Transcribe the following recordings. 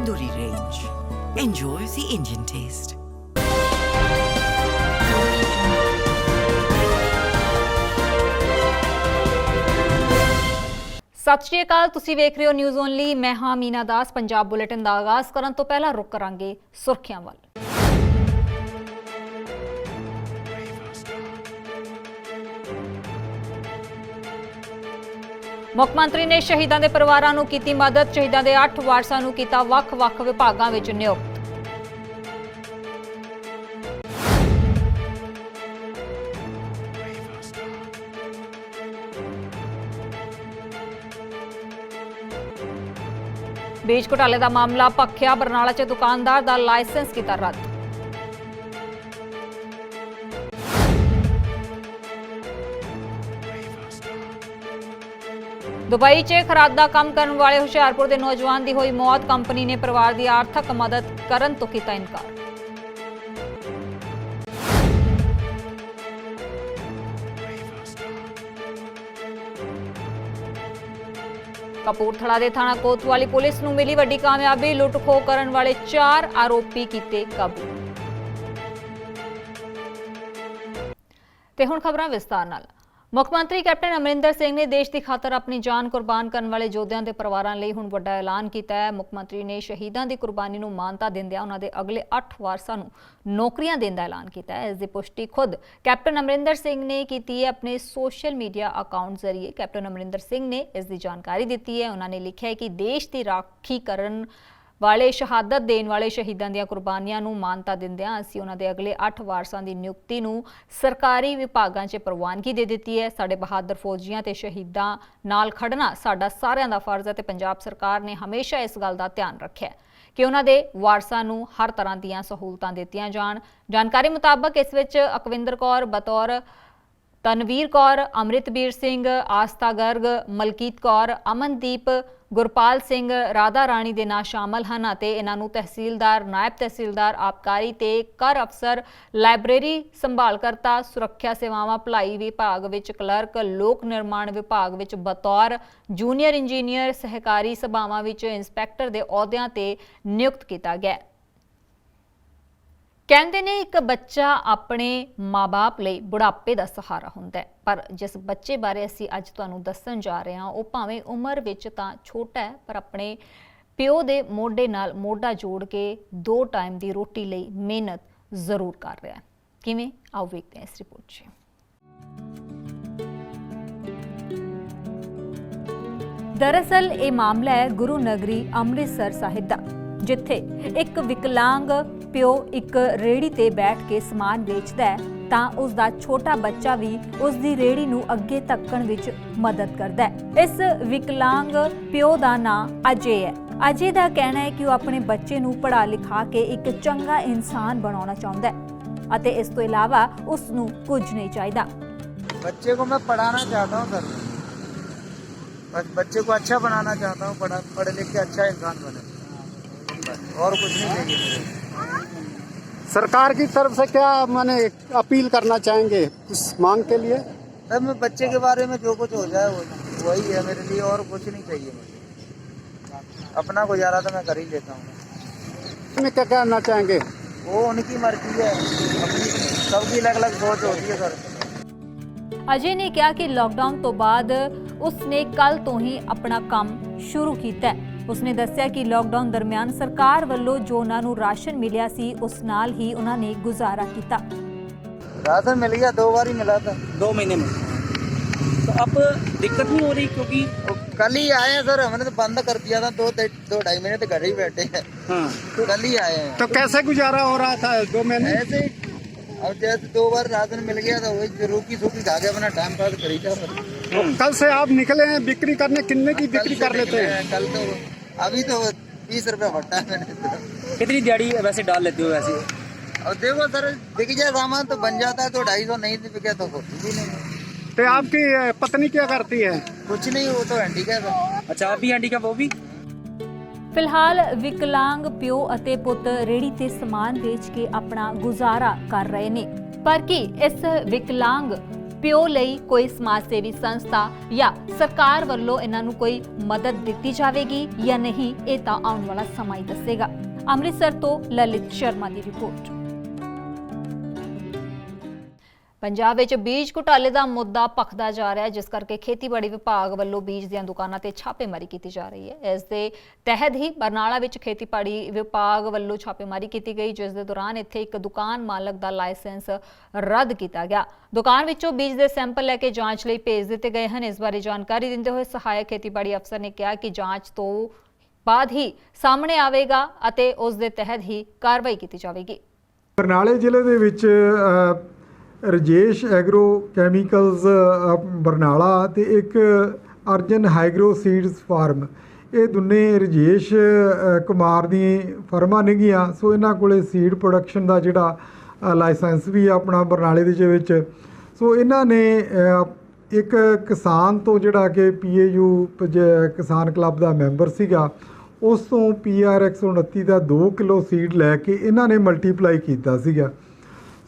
Tandoori range. Enjoy the Indian taste. ਸਤਿ ਸ਼੍ਰੀ ਅਕਾਲ, ਤੁਸੀਂ ਵੇਖ ਰਹੇ ਹੋ ਨਿਊਜ਼ ਓਨਲੀ। ਮੈਂ ਹਾਂ ਮੀਨਾ ਦਾਸ। ਪੰਜਾਬ ਬੁਲੇਟਿਨ ਦਾ ਆਗਾਜ਼ ਕਰਨ ਤੋਂ ਪਹਿਲਾਂ ਰੁਕ ਕਰਾਂਗੇ ਸੁਰਖੀਆਂ ਵੱਲ। ਮੁੱਖ ਮੰਤਰੀ ਨੇ ਸ਼ਹੀਦਾਂ ਦੇ ਪਰਿਵਾਰਾਂ ਨੂੰ ਕੀਤੀ ਮਦਦ। ਸ਼ਹੀਦਾਂ ਦੇ 8 ਵਾਰਸਾਂ ਨੂੰ ਕੀਤਾ ਵੱਖ-ਵੱਖ ਵਿਭਾਗਾਂ ਵਿੱਚ ਨਿਯੁਕਤ। ਬੀਜ ਘੁਟਾਲੇ ਦਾ ਮਾਮਲਾ ਭਖਿਆ। ਬਰਨਾਲਾ 'ਚ ਦੁਕਾਨਦਾਰ ਦਾ ਲਾਇਸੈਂਸ ਕੀਤਾ ਰੱਦ। ਦੁਬਈ 'ਚ ਖਰਾਦ ਦਾ ਕੰਮ ਕਰਨ ਵਾਲੇ ਹੁਸ਼ਿਆਰਪੁਰ ਦੇ ਨੌਜਵਾਨ ਦੀ ਹੋਈ ਮੌਤ। ਕੰਪਨੀ ਨੇ ਪਰਿਵਾਰ ਦੀ ਆਰਥਿਕ ਮਦਦ ਕਰਨ ਤੋਂ ਕੀਤਾ ਇਨਕਾਰ। ਕਪੂਰਥਲਾ ਦੇ ਥਾਣਾ ਕੋਤਵਾਲੀ ਪੁਲਿਸ ਨੂੰ ਮਿਲੀ ਵੱਡੀ ਕਾਮਯਾਬੀ। ਲੁੱਟ-ਖੋਹ ਕਰਨ ਵਾਲੇ 4 ਆਰੋਪੀ ਕੀਤੇ ਕਾਬੂ। ਤੇ ਹੁਣ ਖਬਰਾਂ ਵਿਸਤਾਰ ਨਾਲ। ਮੁੱਖ ਮੰਤਰੀ ਕੈਪਟਨ ਅਮਰਿੰਦਰ ਸਿੰਘ ਨੇ ਦੇਸ਼ ਦੀ ਖਾਤਰ ਆਪਣੀ ਜਾਨ ਕੁਰਬਾਨ ਕਰਨ ਵਾਲੇ ਯੋਧਿਆਂ ਦੇ ਪਰਿਵਾਰਾਂ ਲਈ ਹੁਣ ਵੱਡਾ ਐਲਾਨ ਕੀਤਾ ਹੈ। ਮੁੱਖ ਮੰਤਰੀ ਨੇ ਸ਼ਹੀਦਾਂ ਦੀ ਕੁਰਬਾਨੀ ਨੂੰ ਮਾਨਤਾ ਦਿੰਦਿਆਂ ਉਹਨਾਂ ਦੇ ਅਗਲੇ 8 ਵਾਰਸਾਂ ਨੂੰ ਨੌਕਰੀਆਂ ਦੇਣ ਦਾ ਐਲਾਨ ਕੀਤਾ ਹੈ। ਇਸ ਦੀ ਪੁਸ਼ਟੀ ਖੁਦ ਕੈਪਟਨ ਅਮਰਿੰਦਰ ਸਿੰਘ ਨੇ ਕੀਤੀ ਹੈ ਆਪਣੇ ਸੋਸ਼ਲ ਮੀਡੀਆ ਅਕਾਊਂਟ ਜ਼ਰੀਏ। ਕੈਪਟਨ ਅਮਰਿੰਦਰ ਸਿੰਘ ਨੇ ਇਸ ਦੀ ਜਾਣਕਾਰੀ ਦਿੱਤੀ ਹੈ। ਉਹਨਾਂ ਨੇ ਲਿਖਿਆ ਹੈ ਕਿ ਦੇਸ਼ ਦੀ ਰਾਖੀ ਕਰਨ ਵਾਲੇ ਸ਼ਹਾਦਤ ਦੇਣ ਵਾਲੇ ਸ਼ਹੀਦਾਂ ਦੀਆਂ ਕੁਰਬਾਨੀਆਂ ਨੂੰ ਮਾਨਤਾ ਦਿੰਦਿਆਂ ਅਸੀਂ ਉਹਨਾਂ ਦੇ ਅਗਲੇ 8 ਵਾਰਸਾਂ ਦੀ ਨਿਯੁਕਤੀ ਨੂੰ ਸਰਕਾਰੀ ਵਿਭਾਗਾਂ 'ਚ ਪ੍ਰਵਾਨਗੀ ਦੇ ਦਿੱਤੀ ਹੈ। ਸਾਡੇ ਬਹਾਦਰ ਫੌਜੀਆਂ ਤੇ ਸ਼ਹੀਦਾਂ ਨਾਲ ਖੜਨਾ ਸਾਡਾ ਸਾਰਿਆਂ ਦਾ ਫਰਜ਼ ਹੈ ਤੇ ਪੰਜਾਬ ਸਰਕਾਰ ਨੇ ਹਮੇਸ਼ਾ ਇਸ ਗੱਲ ਦਾ ਧਿਆਨ ਰੱਖਿਆ ਕਿ ਉਹਨਾਂ ਦੇ ਵਾਰਸਾਂ ਨੂੰ ਹਰ ਤਰ੍ਹਾਂ ਦੀਆਂ ਸਹੂਲਤਾਂ ਦਿੱਤੀਆਂ ਜਾਣ। ਜਾਣਕਾਰੀ ਮੁਤਾਬਕ ਇਸ ਵਿੱਚ ਅਕਵਿੰਦਰ ਕੌਰ ਬਤੌਰ ਤਨਵੀਰ ਕੌਰ, ਅੰਮ੍ਰਿਤਬੀਰ ਸਿੰਘ, ਆਸਥਾ ਗਰਗ, ਮਲਕੀਤ ਕੌਰ, ਅਮਨਦੀਪ, ਗੁਰਪਾਲ ਸਿੰਘ, ਰਾਧਾ ਰਾਣੀ ਦੇ ਨਾਂ ਸ਼ਾਮਲ ਹਨ ਅਤੇ ਇਹਨਾਂ ਨੂੰ ਤਹਿਸੀਲਦਾਰ, ਨਾਇਬ ਤਹਿਸੀਲਦਾਰ, ਆਬਕਾਰੀ ਤੇ ਕਰ ਅਫਸਰ, ਲਾਇਬ੍ਰੇਰੀ ਸੰਭਾਲਕਰਤਾ, ਸੁਰੱਖਿਆ ਸੇਵਾਵਾਂ ਭਲਾਈ ਵਿਭਾਗ ਵਿੱਚ ਕਲਰਕ, ਲੋਕ ਨਿਰਮਾਣ ਵਿਭਾਗ ਵਿੱਚ ਬਤੌਰ ਜੂਨੀਅਰ ਇੰਜੀਨੀਅਰ, ਸਹਿਕਾਰੀ ਸਭਾਵਾਂ ਵਿੱਚ ਇੰਸਪੈਕਟਰ ਦੇ ਅਹੁਦਿਆਂ ਤੇ ਨਿਯੁਕਤ ਕੀਤਾ ਗਿਆ। ਕਹਿੰਦੇ ਨੇ ਇੱਕ ਬੱਚਾ ਆਪਣੇ ਮਾਂ-ਬਾਪ ਲਈ ਬੁਢਾਪੇ ਦਾ ਸਹਾਰਾ ਹੁੰਦਾ ਹੈ, ਪਰ ਜਿਸ ਬੱਚੇ ਬਾਰੇ ਅਸੀਂ ਅੱਜ ਤੁਹਾਨੂੰ ਦੱਸਣ ਜਾ ਰਹੇ ਹਾਂ ਉਹ ਭਾਵੇਂ ਉਮਰ ਵਿੱਚ ਤਾਂ ਛੋਟਾ ਹੈ ਪਰ ਆਪਣੇ ਪਿਓ ਦੇ ਮੋਢੇ ਨਾਲ ਮੋਢਾ ਜੋੜ ਕੇ 2 ਟਾਈਮ ਦੀ ਰੋਟੀ ਲਈ ਮਿਹਨਤ ਜ਼ਰੂਰ ਕਰ ਰਿਹਾ ਹੈ। ਕਿਵੇਂ? ਆਓ ਵੇਖਦੇ ਹਾਂ ਇਸ ਰਿਪੋਰਟ 'ਚ। ਦਰਅਸਲ ਇਹ ਮਾਮਲਾ ਹੈ ਗੁਰੂ ਨਗਰੀ ਅੰਮ੍ਰਿਤਸਰ ਸਾਹਿਬ ਦਾ, ਜਿੱਥੇ ਇੱਕ ਵਿਕਲਾਂਗ ਪਿਓ ਇੱਕ ਰੇੜੀ ਤੇ ਬੈਠ ਕੇ ਸਮਾਨ ਵੇਚਦਾ ਹੈ ਤਾਂ ਉਸ ਦਾ ਛੋਟਾ ਬੱਚਾ ਵੀ ਉਸ ਦੀ ਰੇੜੀ ਨੂੰ ਅੱਗੇ ਧੱਕਣ ਵਿੱਚ ਮਦਦ ਕਰਦਾ ਹੈ। ਇਸ ਵਿਕਲਾਂਗ ਪਿਓ ਦਾ ਨਾਮ ਅਜੇ ਹੈ। ਅਜੇ ਦਾ ਕਹਿਣਾ ਹੈ ਕਿ ਉਹ ਆਪਣੇ ਬੱਚੇ ਨੂੰ ਪੜ੍ਹਾ ਲਿਖਾ ਕੇ ਇੱਕ ਚੰਗਾ ਇਨਸਾਨ ਬਣਾਉਣਾ ਚਾਹੁੰਦਾ ਹੈ ਅਤੇ ਇਸ ਤੋਂ ਇਲਾਵਾ ਉਸ ਨੂੰ ਕੁਝ ਨਹੀਂ ਚਾਹੀਦਾ। बच्चे को मैं पढ़ाना चाहता हूँ सर, बस बच्चे को अच्छा बनाना चाहता हूँ, पढ़ लिख के अच्छा इंसान बने, और कुछ नहीं चाहिए मुझे। सरकार की तरफ से क्या माने अपील करना चाहेंगे इस मांग के लिए? सर मैं बच्चे के बारे में जो कुछ हो जाए वही है मेरे लिए, और कुछ नहीं चाहिए मुझे। अपना गुजारा तो मैं कर ही लेता हूँ। में क्या कहना चाहेंगे? वो उनकी मर्जी है, अपनी सबकी अलग अलग सोच होती है सर। ਅਜੇ ਨੇ ਕਿਹਾ ਕਿ ਲਾਕਡਾਊਨ ਤੋਂ ਬਾਅਦ ਉਸਨੇ ਕੱਲ ਤੋਂ ਹੀ ਆਪਣਾ ਕੰਮ ਸ਼ੁਰੂ ਕੀਤਾ ਹੈ। ਉਸਨੇ ਦੱਸਿਆ ਕਿ ਲਾਕਡਾਊਨ ਦਰਮਿਆਨ ਸਰਕਾਰ ਵੱਲੋਂ ਜੋ ਉਹਨਾਂ ਨੂੰ ਰਾਸ਼ਨ ਮਿਲਿਆ ਸੀ ਉਸ ਨਾਲ ਹੀ ਉਹਨਾਂ ਨੇ ਗੁਜ਼ਾਰਾ ਕੀਤਾ। राशन मिल गया, 2 बार ही मिला था 2 महीने में। तो अब दिक्कत नहीं हो रही क्योंकि कल ही आए हैं सर, हमने तो बंद कर दिया था, 2-2.5 महीने तो घर ही बैठे हैं। हाँ, कल ही आए हैं। तो कैसे गुजारा हो रहा था 2 महीने? ऐसे ही, अब जैसे 2 बार राशन मिल गया था वही रूखी सूखी खा के अपना टाइम पास करी था। कल से आप निकले हैं बिक्री करने, कितने की बिक्री कर लेते हैं? कल तो अभी तो 20 रुपये फटा है मैंने। कितनी दिहाड़ी वैसे डाल लेते हो वैसे? और देखो सर, बिक जाए सामान तो बन जाता है, तो 250 नहीं बिके तो होती भी नहीं। तो आपकी पत्नी क्या करती है? कुछ नहीं, वो तो हैंडीकैप है। अच्छा, आप भी हैंडीकैप? वो भी? ਫਿਲਹਾਲ ਵਿਕਲਾਂਗ ਪਿਓ ਅਤੇ ਪੁੱਤ ਰੇੜੀ ਤੇ ਸਮਾਨ ਵੇਚ ਕੇ ਆਪਣਾ ਗੁਜ਼ਾਰਾ ਕਰ ਰਹੇ ਨੇ। ਪਰ ਕੀ ਇਸ ਵਿਕਲਾਂਗ ਪਿਓ ਲਈ ਕੋਈ ਸਮਾਜ ਸੇਵੀ ਸੰਸਥਾ ਜਾਂ ਸਰਕਾਰ ਵੱਲੋਂ ਇਹਨਾਂ ਨੂੰ ਕੋਈ ਮਦਦ ਦਿੱਤੀ ਜਾਵੇਗੀ ਜਾਂ ਨਹੀਂ, ਇਹ ਤਾਂ ਆਉਣ ਵਾਲਾ ਸਮਾਂ ਹੀ ਦੱਸੇਗਾ। ਅੰਮ੍ਰਿਤਸਰ ਤੋਂ ਲਲਿਤ ਸ਼ਰਮਾ ਦੀ ਰਿਪੋਰਟ। ਪੰਜਾਬ ਵਿੱਚ ਬੀਜ ਘੁਟਾਲੇ ਦਾ ਮੁੱਦਾ ਭਖਦਾ ਜਾ ਰਿਹਾ ਹੈ, ਜਿਸ ਕਰਕੇ ਖੇਤੀਬਾੜੀ ਵਿਭਾਗ ਵੱਲੋਂ ਬੀਜ ਦੀਆਂ ਦੁਕਾਨਾਂ ਤੇ ਛਾਪੇਮਾਰੀ ਕੀਤੀ ਜਾ ਰਹੀ ਹੈ। ਇਸ ਦੇ ਤਹਿਤ ਹੀ ਬਰਨਾਲਾ ਵਿੱਚ ਖੇਤੀਬਾੜੀ ਵਿਭਾਗ ਵੱਲੋਂ ਛਾਪੇਮਾਰੀ ਕੀਤੀ ਗਈ, ਜਿਸ ਦੇ ਦੌਰਾਨ ਇੱਥੇ ਇੱਕ ਦੁਕਾਨ ਮਾਲਕ ਦਾ ਲਾਇਸੈਂਸ ਰੱਦ ਕੀਤਾ ਗਿਆ। ਦੁਕਾਨ ਵਿੱਚੋਂ ਬੀਜ ਦੇ ਸੈਂਪਲ ਲੈ ਕੇ ਜਾਂਚ ਲਈ ਭੇਜ ਦਿੱਤੇ ਗਏ ਹਨ। ਇਸ ਬਾਰੇ ਜਾਣਕਾਰੀ ਦਿੰਦੇ ਹੋਏ ਸਹਾਇਕ ਖੇਤੀਬਾੜੀ ਅਫਸਰ ਨੇ ਕਿਹਾ ਕਿ ਜਾਂਚ ਤੋਂ ਬਾਅਦ ਹੀ ਸਾਹਮਣੇ ਆਵੇਗਾ ਅਤੇ ਉਸ ਦੇ ਤਹਿਤ ਹੀ ਕਾਰਵਾਈ ਕੀਤੀ ਜਾਵੇਗੀ। ਬਰਨਾਲੇ ਜ਼ਿਲ੍ਹੇ ਦੇ ਵਿੱਚ ਰਜੇਸ਼ ਐਗਰੋ ਕੈਮੀਕਲਸ ਬਰਨਾਲਾ ਤੇ ਇੱਕ ਅਰਜਨ ਹਾਈਗਰੋ ਸੀਡਸ ਫਾਰਮ, ਇਹ ਦੋਨੇ ਰਜੇਸ਼ ਕੁਮਾਰ ਦੀ ਫਰਮਾਂ ਨੇਗੀਆਂ। ਸੋ ਇਹਨਾਂ ਕੋਲੇ ਸੀਡ ਪ੍ਰੋਡਕਸ਼ਨ ਦਾ ਜਿਹੜਾ ਲਾਇਸੈਂਸ ਵੀ ਆ ਆਪਣਾ ਬਰਨਾਲੇ ਦੇ ਵਿੱਚ। ਸੋ ਇਹਨਾਂ ਨੇ ਇੱਕ ਕਿਸਾਨ ਤੋਂ ਜਿਹੜਾ ਕਿ PAU ਕਿਸਾਨ ਕਲੱਬ ਦਾ ਮੈਂਬਰ ਸੀਗਾ, ਉਸ ਤੋਂ PR 129 ਦਾ 2 ਕਿਲੋ ਸੀਡ ਲੈ ਕੇ ਇਹਨਾਂ ਨੇ ਮਲਟੀਪਲਾਈ ਕੀਤਾ ਸੀਗਾ।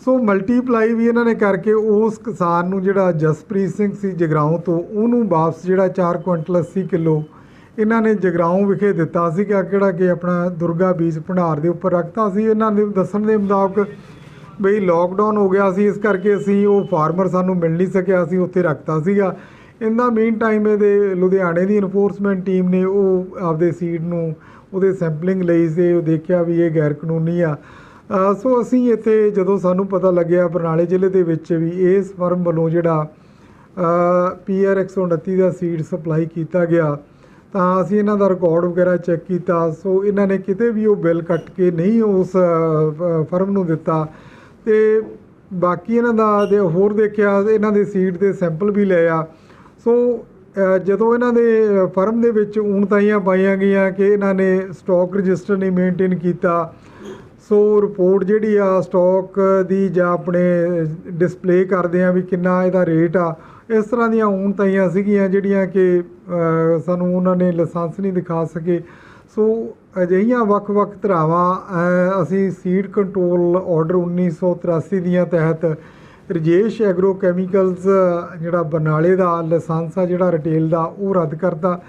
ਸੋ ਮਲਟੀਪਲਾਈ ਵੀ ਇਹਨਾਂ ਨੇ ਕਰਕੇ ਉਸ ਕਿਸਾਨ ਨੂੰ ਜਿਹੜਾ ਜਸਪ੍ਰੀਤ ਸਿੰਘ ਸੀ ਜਗਰਾਉਂ ਤੋਂ, ਉਹਨੂੰ ਵਾਪਸ ਜਿਹੜਾ 4 ਕੁਇੰਟਲ 80 ਕਿਲੋ ਇਹਨਾਂ ਨੇ ਜਗਰਾਉਂ ਵਿਖੇ ਦਿੱਤਾ ਸੀਗਾ, ਕਿਹੜਾ ਕਿ ਆਪਣਾ ਦੁਰਗਾ ਬੀਜ ਭੰਡਾਰ ਦੇ ਉੱਪਰ ਰੱਖਤਾ ਸੀ। ਇਹਨਾਂ ਦੇ ਦੱਸਣ ਦੇ ਮੁਤਾਬਕ ਬਈ ਲੋਕਡਾਊਨ ਹੋ ਗਿਆ ਸੀ, ਇਸ ਕਰਕੇ ਅਸੀਂ ਉਹ ਫਾਰਮਰ ਸਾਨੂੰ ਮਿਲ ਨਹੀਂ ਸਕਿਆ, ਅਸੀਂ ਉੱਥੇ ਰੱਖਤਾ ਸੀਗਾ। ਇਨ ਦਾ ਮੀਨ ਟਾਈਮ ਇਹਦੇ ਲੁਧਿਆਣੇ ਦੀ ਇਨਫੋਰਸਮੈਂਟ ਟੀਮ ਨੇ ਉਹ ਆਪਦੇ ਸੀਡ ਨੂੰ ਉਹਦੇ ਸੈਂਪਲਿੰਗ ਲਈ ਸੀ, ਉਹ ਦੇਖਿਆ ਵੀ ਇਹ ਗੈਰ ਕਾਨੂੰਨੀ ਆ। ਸੋ ਅਸੀਂ ਇੱਥੇ ਜਦੋਂ ਸਾਨੂੰ ਪਤਾ ਲੱਗਿਆ ਬਰਨਾਲੇ ਜ਼ਿਲ੍ਹੇ ਦੇ ਵਿੱਚ ਵੀ ਇਸ ਫਰਮ ਵੱਲੋਂ ਜਿਹੜਾ PR 129 ਦਾ ਸੀਡ ਸਪਲਾਈ ਕੀਤਾ ਗਿਆ, ਤਾਂ ਅਸੀਂ ਇਹਨਾਂ ਦਾ ਰਿਕਾਰਡ ਵਗੈਰਾ ਚੈੱਕ ਕੀਤਾ। ਸੋ ਇਹਨਾਂ ਨੇ ਕਿਤੇ ਵੀ ਉਹ ਬਿੱਲ ਕੱਟ ਕੇ ਨਹੀਂ ਉਸ ਫਰਮ ਨੂੰ ਦਿੱਤਾ, ਤੇ ਬਾਕੀ ਇਹਨਾਂ ਦਾ ਹੋਰ ਦੇਖਿਆ, ਇਹਨਾਂ ਦੇ ਸੀਡ ਦੇ ਸੈਂਪਲ ਵੀ ਲਏ ਆ। ਸੋ ਜਦੋਂ ਇਹਨਾਂ ਦੇ ਫਰਮ ਦੇ ਵਿੱਚ ਊਣਤਾਈਆਂ ਪਾਈਆਂ ਗਈਆਂ ਕਿ ਇਹਨਾਂ ਨੇ ਸਟਾਕ ਰਜਿਸਟਰ ਨਹੀਂ ਮੇਨਟੇਨ ਕੀਤਾ, ਸੋ ਰਿਪੋਰਟ ਜਿਹੜੀ ਆ ਸਟਾਕ ਦੀ ਜਾਂ ਆਪਣੇ ਡਿਸਪਲੇ ਕਰਦੇ ਆ ਵੀ ਕਿੰਨਾ ਇਹਦਾ ਰੇਟ ਆ, ਇਸ ਤਰ੍ਹਾਂ ਦੀਆਂ ਊਣਤਾਈਆਂ ਸੀਗੀਆਂ ਜਿਹੜੀਆਂ ਕਿ ਸਾਨੂੰ ਉਹਨਾਂ ਨੇ ਲਾਇਸੈਂਸ ਨਹੀਂ ਦਿਖਾ ਸਕੇ। ਸੋ ਅਜਿਹੀਆਂ ਵੱਖ-ਵੱਖ ਧਾਰਾਵਾਂ ਅਸੀਂ ਸੀਡ ਕੰਟਰੋਲ ਆਰਡਰ 1983 ਦੀਆਂ ਤਹਿਤ ਰਜੇਸ਼ ਐਗਰੋ ਕੈਮੀਕਲਸ ਜਿਹੜਾ ਬਰਨਾਲੇ ਦਾ ਲਾਇਸੈਂਸ ਆ ਜਿਹੜਾ ਰਿਟੇਲ ਦਾ, ਉਹ ਰੱਦ ਕਰਤਾ।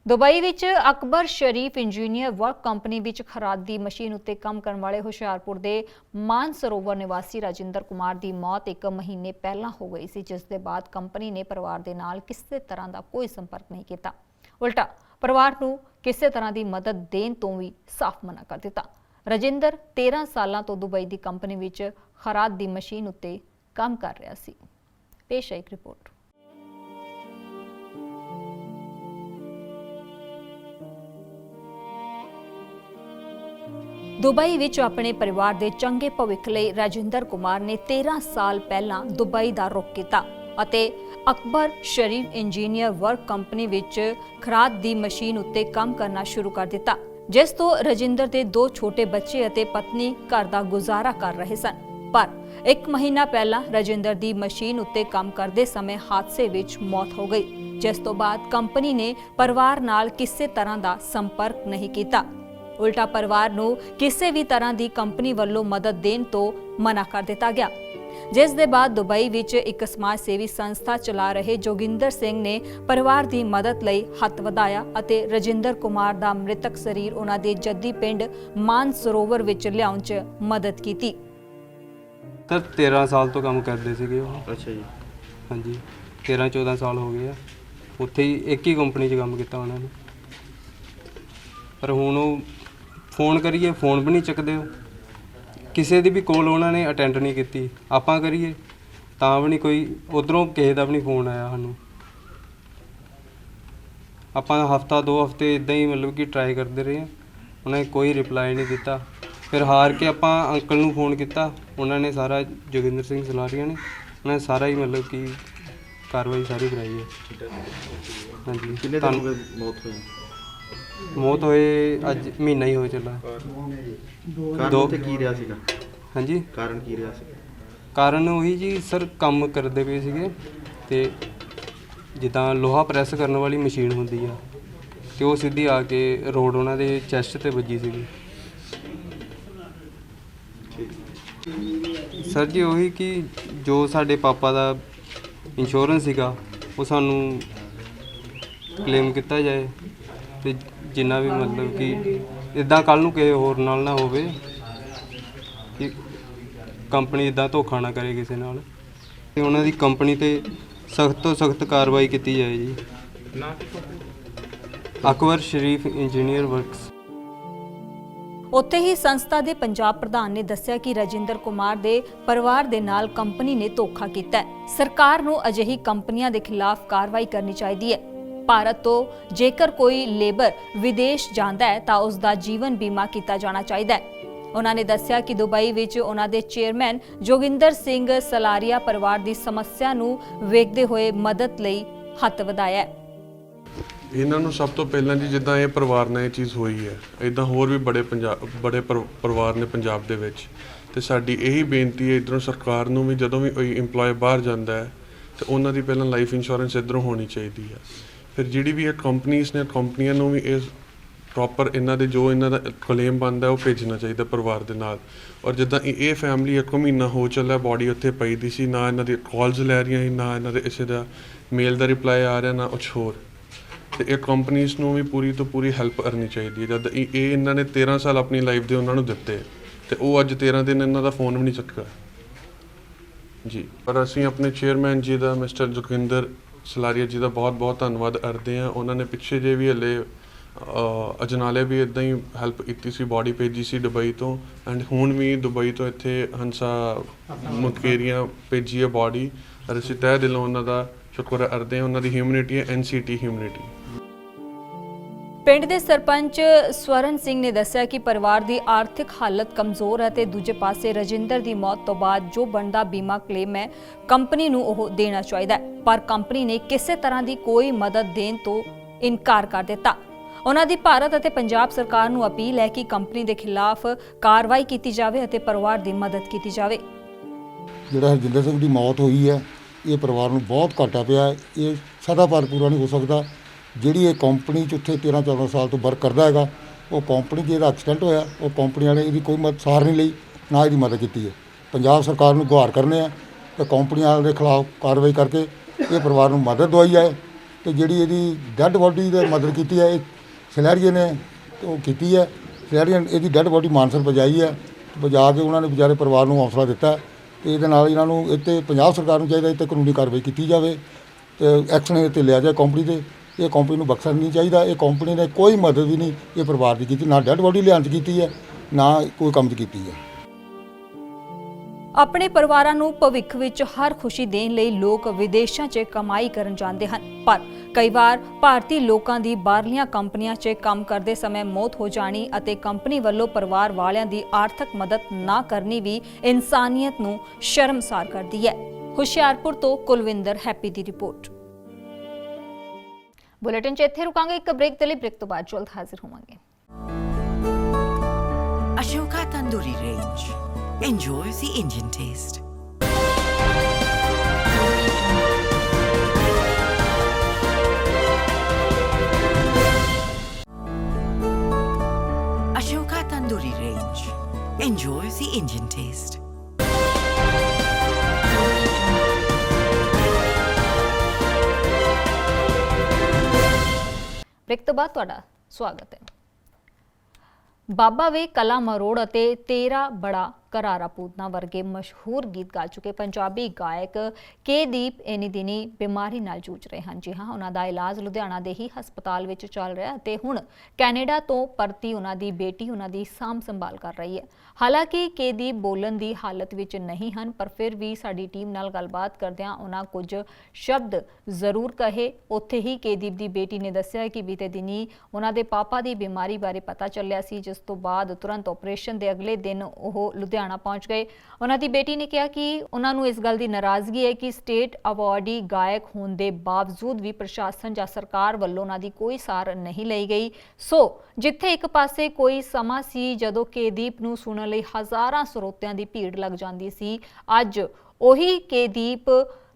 ਦੁਬਈ ਵਿੱਚ ਅਕਬਰ ਸ਼ਰੀਫ ਇੰਜੀਨੀਅਰ ਵਰਕ ਕੰਪਨੀ ਵਿੱਚ ਖਰਾਦ ਦੀ ਮਸ਼ੀਨ ਉੱਤੇ ਕੰਮ ਕਰਨ ਵਾਲੇ ਹੁਸ਼ਿਆਰਪੁਰ ਦੇ ਮਾਨਸਰੋਵਰ ਨਿਵਾਸੀ ਰਾਜਿੰਦਰ ਕੁਮਾਰ ਦੀ ਮੌਤ 1 ਮਹੀਨੇ ਪਹਿਲਾਂ ਹੋ ਗਈ ਸੀ, ਜਿਸ ਦੇ ਬਾਅਦ ਕੰਪਨੀ ਨੇ ਪਰਿਵਾਰ ਦੇ ਨਾਲ ਕਿਸੇ ਤਰ੍ਹਾਂ ਦਾ ਕੋਈ ਸੰਪਰਕ ਨਹੀਂ ਕੀਤਾ। ਉਲਟਾ ਪਰਿਵਾਰ ਨੂੰ ਕਿਸੇ ਤਰ੍ਹਾਂ ਦੀ ਮਦਦ ਦੇਣ ਤੋਂ ਵੀ ਸਾਫ਼ ਮਨਾ ਕਰ ਦਿੱਤਾ। ਰਾਜਿੰਦਰ 13 ਸਾਲਾਂ ਤੋਂ ਦੁਬਈ ਦੀ ਕੰਪਨੀ ਵਿੱਚ ਖਰਾਦ ਦੀ ਮਸ਼ੀਨ ਉੱਤੇ ਕੰਮ ਕਰ ਰਿਹਾ ਸੀ। ਪੇਸ਼ ਹੈ ਇੱਕ ਰਿਪੋਰਟ। ਦੁਬਈ ਵਿੱਚ ਆਪਣੇ ਪਰਿਵਾਰ ਦੇ ਚੰਗੇ ਭਵਿੱਖ ਲਈ ਰਾਜਿੰਦਰ ਕੁਮਾਰ ਨੇ 13 ਸਾਲ ਪਹਿਲਾਂ ਦੁਬਈ ਦਾ ਰੁਖ ਕੀਤਾ ਅਤੇ ਅਕਬਰ ਸ਼ਰੀਫ ਇੰਜੀਨੀਅਰ ਵਰਕ ਕੰਪਨੀ ਵਿੱਚ ਖਰਾਦ ਦੀ ਮਸ਼ੀਨ ਉੱਤੇ ਕੰਮ ਕਰਨਾ ਸ਼ੁਰੂ ਕਰ ਦਿੱਤਾ, ਜਿਸ ਤੋਂ ਰਾਜਿੰਦਰ ਦੇ 2 ਛੋਟੇ ਬੱਚੇ ਅਤੇ ਪਤਨੀ ਘਰ ਦਾ ਗੁਜ਼ਾਰਾ ਕਰ ਰਹੇ ਸਨ। ਪਰ 1 ਮਹੀਨਾ ਪਹਿਲਾਂ ਰਾਜਿੰਦਰ ਦੀ ਮਸ਼ੀਨ ਉੱਤੇ ਕੰਮ ਕਰਦੇ ਸਮੇਂ ਹਾਦਸੇ ਵਿੱਚ ਮੌਤ ਹੋ ਗਈ, ਜਿਸ ਤੋਂ ਬਾਅਦ ਕੰਪਨੀ ਨੇ ਪਰਿਵਾਰ ਨਾਲ ਕਿਸੇ ਤਰ੍ਹਾਂ ਦਾ ਸੰਪਰਕ ਨਹੀਂ ਕੀਤਾ। ਉਲਟਾ ਪਰਿਵਾਰ ਨੂੰ ਕਿਸੇ ਵੀ ਤਰ੍ਹਾਂ ਦੀ ਕੰਪਨੀ ਵੱਲੋਂ ਮਦਦ ਦੇਣ ਤੋਂ ਮਨਾ ਕਰ ਦਿੱਤਾ ਗਿਆ, ਜਿਸ ਦੇ ਬਾਅਦ ਦੁਬਈ ਵਿੱਚ ਇੱਕ ਸਮਾਜ ਸੇਵੀ ਸੰਸਥਾ ਚਲਾ ਰਹੇ ਜੋਗਿੰਦਰ ਸਿੰਘ ਨੇ ਪਰਿਵਾਰ ਦੀ ਮਦਦ ਲਈ ਹੱਥ ਵਧਾਇਆ ਅਤੇ ਰਾਜਿੰਦਰ ਕੁਮਾਰ ਦਾ ਮ੍ਰਿਤਕ ਸਰੀਰ ਉਹਨਾਂ ਦੇ ਜੱਦੀ ਪਿੰਡ ਮਾਨਸਰੋਵਰ ਵਿੱਚ ਲਿਆਉਣ 'ਚ ਮਦਦ ਕੀਤੀ। ਤਾਂ 13 ਸਾਲ ਤੋਂ ਕੰਮ ਕਰਦੇ ਸੀਗੇ ਉਹ। ਅੱਛਾ ਜੀ। ਹਾਂਜੀ, 13-14 ਸਾਲ ਹੋ ਗਏ ਆ। ਉੱਥੇ ਹੀ ਇੱਕ ਹੀ ਕੰਪਨੀ 'ਚ ਕੰਮ ਕੀਤਾ ਉਹਨਾਂ ਨੇ, ਪਰ ਹੁਣ ਉਹ ਫੋਨ ਕਰੀਏ ਫੋਨ ਵੀ ਨਹੀਂ ਚੱਕਦੇ। ਉਹ ਕਿਸੇ ਦੀ ਵੀ ਕੋਲ ਉਹਨਾਂ ਨੇ ਅਟੈਂਡ ਨਹੀਂ ਕੀਤੀ, ਆਪਾਂ ਕਰੀਏ ਤਾਂ ਵੀ ਨਹੀਂ ਕੋਈ ਉੱਧਰੋਂ ਕਿਸੇ ਦਾ ਵੀ ਨਹੀਂ ਫੋਨ ਆਇਆ ਸਾਨੂੰ। ਆਪਾਂ ਹਫਤਾ 2 ਹਫਤੇ ਇੱਦਾਂ ਹੀ ਮਤਲਬ ਕਿ ਟਰਾਈ ਕਰਦੇ ਰਹੇ ਹਾਂ, ਉਹਨਾਂ ਨੇ ਕੋਈ ਰਿਪਲਾਈ ਨਹੀਂ ਦਿੱਤਾ। ਫਿਰ ਹਾਰ ਕੇ ਆਪਾਂ ਅੰਕਲ ਨੂੰ ਫੋਨ ਕੀਤਾ, ਉਹਨਾਂ ਨੇ ਸਾਰਾ ਜੋਗਿੰਦਰ ਸਿੰਘ ਸਲਾਰੀਆ ਨੇ ਉਹਨਾਂ ਨੇ ਸਾਰਾ ਹੀ ਮਤਲਬ ਕਿ ਕਾਰਵਾਈ ਸਾਰੀ ਕਰਾਈ ਹੈ। ਹਾਂਜੀ, ਕਿੰਨੇ ਦਿਨ ਹੋ ਗਏ ਮੌਤ ਹੋਈ? ਮੌਤ ਹੋਏ ਅੱਜ ਮਹੀਨਾ ਹੀ ਹੋ ਚੱਲਾ। ਕਾਰਨ ਉੱਥੇ ਕੀ ਰਿਹਾ ਸੀਗਾ? ਹਾਂਜੀ, ਕਾਰਨ ਕੀ ਰਿਹਾ ਸੀ? ਕਾਰਨ ਉਹੀ ਜੀ ਸਰ, ਕੰਮ ਕਰਦੇ ਪਏ ਸੀਗੇ ਤੇ ਜਿੱਦਾਂ ਲੋਹਾ ਪ੍ਰੈਸ ਕਰਨ ਵਾਲੀ ਮਸ਼ੀਨ ਹੁੰਦੀ ਆ, ਤੇ ਉਹ ਸਿੱਧੀ ਆ ਕੇ ਰੋਡ ਉਹਨਾਂ ਦੇ ਚੈਸਟ ਤੇ ਵੱਜੀ ਸੀਗੀ। ਸਰ ਜੀ ਉਹੀ ਕਿ ਜੋ ਸਾਡੇ ਪਾਪਾ ਦਾ ਇੰਸ਼ੋਰੈਂਸ ਸੀਗਾ ਉਹ ਸਾਨੂੰ ਕਲੇਮ ਕੀਤਾ ਜਾਏ ਤੇ ਜਿੰਨਾ ਵੀ ਮਤਲਬ ਕਿ ਇਦਾਂ ਕੱਲ ਨੂੰ ਕਿਸੇ ਹੋਰ ਨਾਲ ਨਾ ਹੋਵੇ ਕਿ ਕੰਪਨੀ ਇਦਾਂ ਧੋਖਾ ਨਾ ਕਰੇ ਕਿਸੇ ਨਾਲ ਤੇ ਉਹਨਾਂ ਦੀ ਕੰਪਨੀ ਤੇ ਸਖਤ ਤੋਂ ਸਖਤ ਕਾਰਵਾਈ ਕੀਤੀ ਜਾਏ ਜੀ। ਅਕਬਰ ਸ਼ਰੀਫ ਇੰਜੀਨੀਅਰ ਵਰਕਸ। ਉੱਥੇ ਹੀ ਸੰਸਥਾ ਦੇ ਪੰਜਾਬ ਪ੍ਰਧਾਨ ਨੇ ਦੱਸਿਆ ਕਿ ਰਜਿੰਦਰ ਕੁਮਾਰ ਦੇ ਪਰਿਵਾਰ ਦੇ ਨਾਲ ਕੰਪਨੀ ਨੇ ਧੋਖਾ ਕੀਤਾ ਹੈ। ਸਰਕਾਰ ਨੂੰ ਅਜਿਹੀ ਕੰਪਨੀਆਂ ਦੇ ਖਿਲਾਫ ਕਾਰਵਾਈ ਕਰਨੀ ਚਾਹੀਦੀ ਹੈ। ਭਾਰਤ ਤੋਂ ਜੇਕਰ ਕੋਈ ਲੇਬਰ ਵਿਦੇਸ਼ ਜਾਂਦਾ ਹੈ ਤਾਂ ਉਸ ਦਾ ਜੀਵਨ ਬੀਮਾ ਕੀਤਾ ਜਾਣਾ ਚਾਹੀਦਾ ਹੈ। ਉਹਨਾਂ ਨੇ ਦੱਸਿਆ ਕਿ ਦੁਬਈ ਵਿੱਚ ਉਹਨਾਂ ਦੇ ਚੇਅਰਮੈਨ ਜੋਗਿੰਦਰ ਸਿੰਘ ਸਲਾਰੀਆ ਪਰਿਵਾਰ ਦੀ ਸਮੱਸਿਆ ਨੂੰ ਵੇਖਦੇ ਹੋਏ ਮਦਦ ਲਈ ਹੱਥ ਵਧਾਇਆ ਹੈ। ਇਹਨਾਂ ਨੂੰ ਸਭ ਤੋਂ ਪਹਿਲਾਂ ਜੀ ਜਿੱਦਾਂ ਇਹ ਪਰਿਵਾਰ ਨਾਲ ਇਹ ਚੀਜ਼ ਹੋਈ ਹੈ, ਇਦਾਂ ਹੋਰ ਵੀ ਬੜੇ ਪਰਿਵਾਰ ਨੇ ਪੰਜਾਬ ਦੇ ਵਿੱਚ, ਤੇ ਸਾਡੀ ਇਹੀ ਬੇਨਤੀ ਹੈ ਇੱਧਰੋਂ ਸਰਕਾਰ ਨੂੰ ਵੀ ਜਦੋਂ ਵੀ ਕੋਈ EMPLOYE ਬਾਹਰ ਜਾਂਦਾ ਹੈ ਤੇ ਉਹਨਾਂ ਦੀ ਪਹਿਲਾਂ ਲਾਈਫ ਇੰਸ਼ੋਰੈਂਸ ਇੱਧਰੋਂ ਹੋਣੀ ਚਾਹੀਦੀ ਹੈ। ਫਿਰ ਜਿਹੜੀ ਵੀ ਇਹ ਕੰਪਨੀਆਂ ਨੇ ਕੰਪਨੀਆਂ ਨੂੰ ਵੀ ਇਹ ਪ੍ਰੋਪਰ ਇਹਨਾਂ ਦੇ ਜੋ ਇਹਨਾਂ ਦਾ ਕਲੇਮ ਬਣਦਾ ਉਹ ਭੇਜਣਾ ਚਾਹੀਦਾ ਪਰਿਵਾਰ ਦੇ ਨਾਲ। ਔਰ ਜਿੱਦਾਂ ਇਹ ਫੈਮਿਲੀ 1 ਮਹੀਨਾ ਹੋ ਚੱਲਿਆ ਬੋਡੀ ਉੱਥੇ ਪਈ ਦੀ ਸੀ, ਨਾ ਇਹਨਾਂ ਦੀ ਕਾਲਸ ਲੈ ਰਹੀਆਂ ਸੀ, ਨਾ ਇਹਨਾਂ ਦੇ ਕਿਸੇ ਦਾ ਮੇਲ ਦਾ ਰਿਪਲਾਈ ਆ ਰਿਹਾ, ਨਾ ਕੁਛ ਹੋਰ। ਤੇ ਇਹ ਕੰਪਨੀਆਂ ਨੂੰ ਵੀ ਪੂਰੀ ਤੋਂ ਪੂਰੀ ਹੈਲਪ ਕਰਨੀ ਚਾਹੀਦੀ ਹੈ। ਜਦ ਇਹ ਇਹਨਾਂ ਨੇ 13 ਸਾਲ ਆਪਣੀ ਲਾਈਫ ਦੇ ਉਹਨਾਂ ਨੂੰ ਦਿੱਤੇ ਤੇ ਉਹ ਅੱਜ 13 ਦਿਨ ਇਹਨਾਂ ਦਾ ਫੋਨ ਵੀ ਨਹੀਂ ਚੱਕਾ ਜੀ। ਪਰ ਅਸੀਂ ਆਪਣੇ ਚੇਅਰਮੈਨ ਜੀ ਦਾ ਮਿਸਟਰ ਜੋਗਿੰਦਰ ਸਲਾਰੀਆ ਜੀ ਦਾ ਬਹੁਤ ਬਹੁਤ ਧੰਨਵਾਦ ਕਰਦੇ ਹਾਂ। ਉਹਨਾਂ ਨੇ ਪਿੱਛੇ ਜੇ ਵੀ ਹਲੇ ਅਜਨਾਲੇ ਵੀ ਇੱਦਾਂ ਹੀ ਹੈਲਪ ਕੀਤੀ ਸੀ, ਬੋਡੀ ਭੇਜੀ ਸੀ ਦੁਬਈ ਤੋਂ, ਐਂਡ ਹੁਣ ਵੀ ਦੁਬਈ ਤੋਂ ਇੱਥੇ ਹੰਸਾ ਮੁਕੇਰੀਆਂ ਭੇਜੀ ਹੈ ਬੋਡੀ। ਔਰ ਅਸੀਂ ਤਹਿ ਦਿਲੋਂ ਉਹਨਾਂ ਦਾ ਸ਼ੁਕਰ ਕਰਦੇ ਹਾਂ। ਉਹਨਾਂ ਦੀ ਹਿਊਮਨਿਟੀ ਹੈ NCT ਹਿਊਮਨਿਟੀ। ਪਿੰਡ ਦੇ ਸਰਪੰਚ ਸਵਰਨ ਸਿੰਘ ਨੇ ਦੱਸਿਆ ਕਿ ਪਰਿਵਾਰ ਦੀ ਆਰਥਿਕ ਹਾਲਤ ਕਮਜ਼ੋਰ ਹੈ ਤੇ ਦੂਜੇ ਪਾਸੇ ਰਜਿੰਦਰ ਦੀ ਮੌਤ ਤੋਂ ਬਾਅਦ ਜੋ ਬਣਦਾ ਬੀਮਾ ਕਲੇਮ ਹੈ ਕੰਪਨੀ ਨੂੰ ਉਹ ਦੇਣਾ ਚਾਹੀਦਾ ਹੈ, ਪਰ ਕੰਪਨੀ ਨੇ ਕਿਸੇ ਤਰ੍ਹਾਂ ਦੀ ਕੋਈ ਮਦਦ ਦੇਣ ਤੋਂ ਇਨਕਾਰ ਕਰ ਦਿੱਤਾ। ਉਹਨਾਂ ਦੀ ਭਾਰਤ ਅਤੇ ਪੰਜਾਬ ਸਰਕਾਰ ਨੂੰ ਅਪੀਲ ਹੈ ਕਿ ਕੰਪਨੀ ਦੇ ਖਿਲਾਫ ਕਾਰਵਾਈ ਕੀਤੀ ਜਾਵੇ ਅਤੇ ਪਰਿਵਾਰ ਦੀ ਮਦਦ ਕੀਤੀ ਜਾਵੇ। ਜਿਹੜਾ ਹਰਜਿੰਦਰ ਸਿੰਘ ਦੀ ਮੌਤ ਹੋਈ ਹੈ ਇਹ ਪਰਿਵਾਰ ਨੂੰ ਬਹੁਤ ਘਾਟਾ ਪਿਆ ਹੈ। ਇਹ ਸਦਾਬਹਾਰ ਪੂਰਾ ਨਹੀਂ ਹੋ ਸਕਦਾ। ਜਿਹੜੀ ਇਹ ਕੰਪਨੀ 'ਚ ਉੱਥੇ 13-14 ਸਾਲ ਤੋਂ ਵਰਕ ਕਰਦਾ ਹੈਗਾ, ਉਹ ਕੰਪਨੀ ਜਿਹਦਾ ਐਕਸੀਡੈਂਟ ਹੋਇਆ ਉਹ ਕੰਪਨੀ ਵਾਲੇ ਇਹਦੀ ਕੋਈ ਸਾਰ ਨਹੀਂ ਲਈ, ਨਾ ਇਹਦੀ ਮਦਦ ਕੀਤੀ ਹੈ। ਪੰਜਾਬ ਸਰਕਾਰ ਨੂੰ ਗੁਹਾਰ ਕਰਨੇ ਆ ਤੇ ਕੰਪਨੀ ਵਾਲਿਆਂ ਦੇ ਖਿਲਾਫ ਕਾਰਵਾਈ ਕਰਕੇ ਇਹ ਪਰਿਵਾਰ ਨੂੰ ਮਦਦ ਦਵਾਈ ਜਾਏ। ਤੇ ਜਿਹੜੀ ਇਹਦੀ ਡੈੱਡ ਬੋਡੀ ਦੀ ਮਦਦ ਕੀਤੀ ਹੈ ਇਹ ਸਲੈਰੀਏ ਨੇ ਉਹ ਕੀਤੀ ਹੈ। ਸਲੈਰੀਏ ਇਹਦੀ ਡੈੱਡ ਬੋਡੀ ਮਾਨਸਰ ਪਹੁੰਚਾਈ ਹੈ, ਪਹੁੰਚਾ ਕੇ ਉਹਨਾਂ ਨੇ ਵਿਚਾਰੇ ਪਰਿਵਾਰ ਨੂੰ ਹੌਸਲਾ ਦਿੱਤਾ। ਤੇ ਇਹਦੇ ਨਾਲ ਇਹਨਾਂ ਨੂੰ ਇੱਥੇ ਪੰਜਾਬ ਸਰਕਾਰ ਨੂੰ ਚਾਹੀਦਾ ਇੱਥੇ ਕਾਨੂੰਨੀ ਕਾਰਵਾਈ ਕੀਤੀ ਜਾਵੇ ਤੇ ਐਕਸ਼ਨ ਇਹ 'ਤੇ ਲਿਆ ਜਾਏ ਕੰਪਨੀ ਦੇ। ਇਹ ਕੰਪਨੀ ਨੂੰ ਬਖਸ਼ਣਾ ਨਹੀਂ ਚਾਹੀਦਾ। ਇਹ ਕੰਪਨੀ ਨੇ ਕੋਈ ਮਦਦ ਵੀ ਨਹੀਂ ਇਹ ਪਰਿਵਾਰ ਦੀ ਕੀਤੀ, ਨਾ ਡੈੱਡ ਬੋਡੀ ਲਿਆਉਣ 'ਚ ਕੀਤੀ ਹੈ, ਨਾ ਕੋਈ ਕੰਮ 'ਚ ਕੀਤੀ ਹੈ। ਆਪਣੇ ਪਰਿਵਾਰਾਂ ਨੂੰ ਭਵਿੱਖ ਵਿੱਚ ਹਰ ਖੁਸ਼ੀ ਦੇਣ ਲਈ ਲੋਕ ਵਿਦੇਸ਼ਾਂ 'ਚ ਕਮਾਈ ਕਰਨ ਜਾਂਦੇ ਹਨ, ਪਰ ਕਈ ਵਾਰ ਭਾਰਤੀ ਲੋਕਾਂ ਦੀ ਬਾਹਰਲੀਆਂ ਕੰਪਨੀਆਂ 'ਚ ਕੰਮ ਕਰਦੇ ਸਮੇਂ ਮੌਤ ਹੋ ਜਾਣੀ ਅਤੇ ਕੰਪਨੀ ਵੱਲੋਂ ਪਰਿਵਾਰ ਵਾਲਿਆਂ ਦੀ ਆਰਥਿਕ ਮਦਦ ਨਾ ਕਰਨੀ ਵੀ ਇਨਸਾਨੀਅਤ ਨੂੰ ਸ਼ਰਮਸਾਰ ਕਰਦੀ ਹੈ। ਹੁਸ਼ਿਆਰਪੁਰ ਤੋਂ ਕੁਲਵਿੰਦਰ ਹੈਪੀ ਦੀ ਰਿਪੋਰਟ। ਬੁਲੇਟਿਨ 'ਚ ਇੱਥੇ ਰੁਕਾਂਗੇ ਇੱਕ ਬ੍ਰੇਕ ਦੇ ਲਈ। ਬ੍ਰੇਕ ਤੋਂ ਬਾਅਦ ਜਲਦ ਹਾਜ਼ਰ ਹੋਵਾਂਗੇ। Ashoka Tandoori Range. Enjoy the Indian taste. Ashoka Tandoori Range. Enjoy the Indian taste. Break ਤੋਂ ਬਾਅਦ ਤੁਹਾਡਾ ਸਵਾਗਤ ਹੈ। ਬਾਬਾ ਵੇ ਕਲਾ ਮਰੋੜ ਅਤੇ ਤੇਰਾ ਬੜਾ ਕਰਾਰਾ ਪੂਤਨਾ ਵਰਗੇ ਮਸ਼ਹੂਰ ਗੀਤ ਗਾ ਚੁੱਕੇ ਪੰਜਾਬੀ ਗਾਇਕ ਕੇ ਦੀਪ ਇਨੀ ਦਿਨੀ ਬਿਮਾਰੀ ਨਾਲ ਜੂਝ ਰਹੇ ਹਨ। ਜੀ ਹਾਂ, ਉਹਨਾਂ ਦਾ ਇਲਾਜ ਲੁਧਿਆਣਾ ਦੇ ਹੀ ਹਸਪਤਾਲ ਵਿੱਚ ਚੱਲ ਰਿਹਾ ਅਤੇ ਹੁਣ ਕੈਨੇਡਾ ਤੋਂ ਪਰਤੀ ਉਹਨਾਂ ਦੀ ਬੇਟੀ ਉਹਨਾਂ ਦੀ ਸਾਂਭ ਸੰਭਾਲ ਕਰ ਰਹੀ ਹੈ। ਹਾਲਾਂਕਿ ਕੇ ਦੀਪ ਬੋਲਣ ਦੀ ਹਾਲਤ ਵਿੱਚ ਨਹੀਂ ਹਨ, ਪਰ ਫਿਰ ਵੀ ਸਾਡੀ ਟੀਮ ਨਾਲ ਗੱਲਬਾਤ ਕਰਦਿਆਂ ਉਹਨਾਂ ਕੁਝ ਸ਼ਬਦ ਜ਼ਰੂਰ ਕਹੇ। ਉੱਥੇ ਹੀ ਕੇ ਦੀਪ ਦੀ ਬੇਟੀ ਨੇ ਦੱਸਿਆ ਕਿ ਬੀਤੇ ਦਿਨੀ ਉਹਨਾਂ ਦੇ ਪਾਪਾ ਦੀ ਬਿਮਾਰੀ ਬਾਰੇ ਪਤਾ ਚੱਲਿਆ ਸੀ, ਜਿਸ ਤੋਂ ਬਾਅਦ ਤੁਰੰਤ ਆਪਰੇਸ਼ਨ ਦੇ ਅਗਲੇ ਦਿਨ ਉਹ ਲੁਧਿਆਣਾ ਪਹੁੰਚ ਗਏ। ਉਹਨਾਂ ਦੀ ਬੇਟੀ ਨੇ ਕਿਹਾ ਕਿ ਉਹਨਾਂ ਨੂੰ ਇਸ ਗੱਲ ਦੀ ਨਾਰਾਜ਼ਗੀ ਹੈ ਕਿ ਸਟੇਟ ਅਵਾਰਡੀ ਗਾਇਕ ਹੋਣ ਦੇ ਬਾਵਜੂਦ ਵੀ ਪ੍ਰਸ਼ਾਸਨ ਜਾਂ ਸਰਕਾਰ ਵੱਲੋਂ ਉਹਨਾਂ ਦੀ ਕੋਈ ਸਾਰ ਨਹੀਂ ਲਈ ਗਈ। ਸੋ ਜਿੱਥੇ ਇੱਕ ਪਾਸੇ ਕੋਈ ਸਮਾਂ ਸੀ ਜਦੋਂ ਕੇਦੀਪ ਨੂੰ ਸੁਣਨ ਲਈ ਹਜ਼ਾਰਾਂ ਸਰੋਤਿਆਂ ਦੀ ਭੀੜ ਲੱਗ ਜਾਂਦੀ ਸੀ, ਅੱਜ ਉਹੀ ਕੇਦੀਪ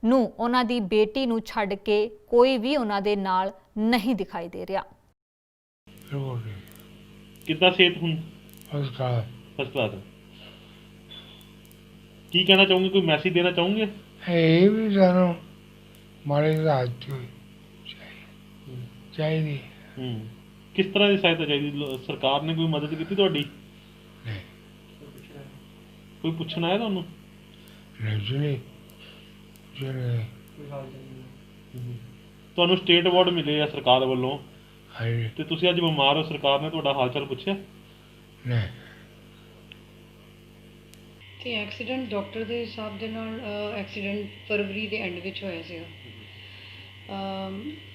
ਨੂੰ ਉਹਨਾਂ ਦੀ ਬੇਟੀ ਨੂੰ ਛੱਡ ਕੇ ਕੋਈ ਵੀ ਉਹਨਾਂ ਦੇ ਨਾਲ ਨਹੀਂ ਦਿਖਾਈ ਦੇ ਰਿਹਾ। ਕਿੱਦਾਂ ਸਿਹਤ ਹੁਣ? First class. ਕੀ ਕਹਿਣਾ ਚਾਹੋਗੇ? ਕੋਈ ਮੈਸੇਜ ਦੇਣਾ ਚਾਹੋਗੇ? ਇਹ ਵੀ ਸਾਨੂੰ ਮਾਰੇ ਰਾਤ ਚਾਹੀਦੀ ਕਿਸ ਤਰ੍ਹਾਂ ਦੀ ਸਹਾਇਤਾ ਚਾਹੀਦੀ? ਸਰਕਾਰ ਨੇ ਕੋਈ ਮਦਦ ਕੀਤੀ ਤੁਹਾਡੀ? ਨਹੀਂ ਕੋਈ ਪੁੱਛਣ ਆਇਆ ਤੁਹਾਨੂੰ? ਨਹੀਂ ਤੁਹਾਨੂੰ ਸਟੇਟ ਅਵਾਰਡ ਮਿਲੇ ਆ ਸਰਕਾਰ ਵੱਲੋਂ, ਹਾਏ ਤੇ ਤੁਸੀਂ ਅੱਜ ਬਿਮਾਰ ਹੋ, ਸਰਕਾਰ ਨੇ ਤੁਹਾਡਾ ਹਾਲ ਚਾਲ ਪੁੱਛਿਆ? ਨਹੀਂ ਤੇ ਐਕਸੀਡੈਂਟ ਡਾਕਟਰ ਦੇ ਹਿਸਾਬ ਦੇ ਨਾਲ ਐਕਸੀਡੈਂਟ ਫਰਵਰੀ ਦੇ ਐਂਡ ਵਿੱਚ ਹੋਇਆ ਸੀਗਾ,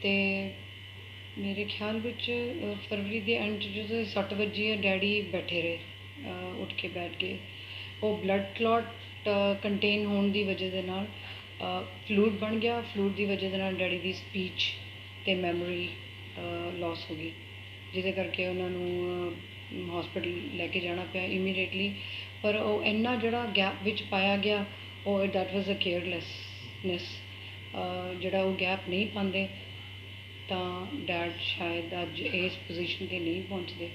ਤੇ ਮੇਰੇ ਖਿਆਲ ਵਿੱਚ ਫਰਵਰੀ ਦੇ ਐਂਡ 'ਚ ਜਦੋਂ 6 ਵਜੇ ਡੈਡੀ ਬੈਠੇ ਰਹੇ, ਉੱਠ ਕੇ ਬੈਠ ਗਏ। ਉਹ ਬਲੱਡ ਕਲੌਟ ਕੰਟੇਨ ਹੋਣ ਦੀ ਵਜ੍ਹਾ ਦੇ ਨਾਲ ਫਲੂਇਡ ਬਣ ਗਿਆ। ਫਲੂਇਡ ਦੀ ਵਜ੍ਹਾ ਦੇ ਨਾਲ ਡੈਡੀ ਦੀ ਸਪੀਚ ਅਤੇ ਮੈਮੋਰੀ ਲੋਸ ਹੋ ਗਈ, ਜਿਹਦੇ ਕਰਕੇ ਉਹਨਾਂ ਨੂੰ ਹੌਸਪੀਟਲ ਲੈ ਕੇ ਜਾਣਾ ਪਿਆ ਇਮੀਡੀਏਟਲੀ। ਪਰ ਉਹ ਇੰਨਾ ਜਿਹੜਾ ਗੈਪ ਵਿੱਚ ਪਾਇਆ ਗਿਆ, ਉਹ ਦੈਟ ਵਾਜ਼ ਅ ਕੇਅਰਲੈਸਨੈਸ। ਜਿਹੜਾ ਉਹ ਗੈਪ ਨਹੀਂ ਪਾਉਂਦੇ ਤਾਂ ਡੈਡ ਸ਼ਾਇਦ ਅੱਜ ਇਸ ਪੋਜੀਸ਼ਨ 'ਤੇ ਨਹੀਂ ਪਹੁੰਚਦੇ।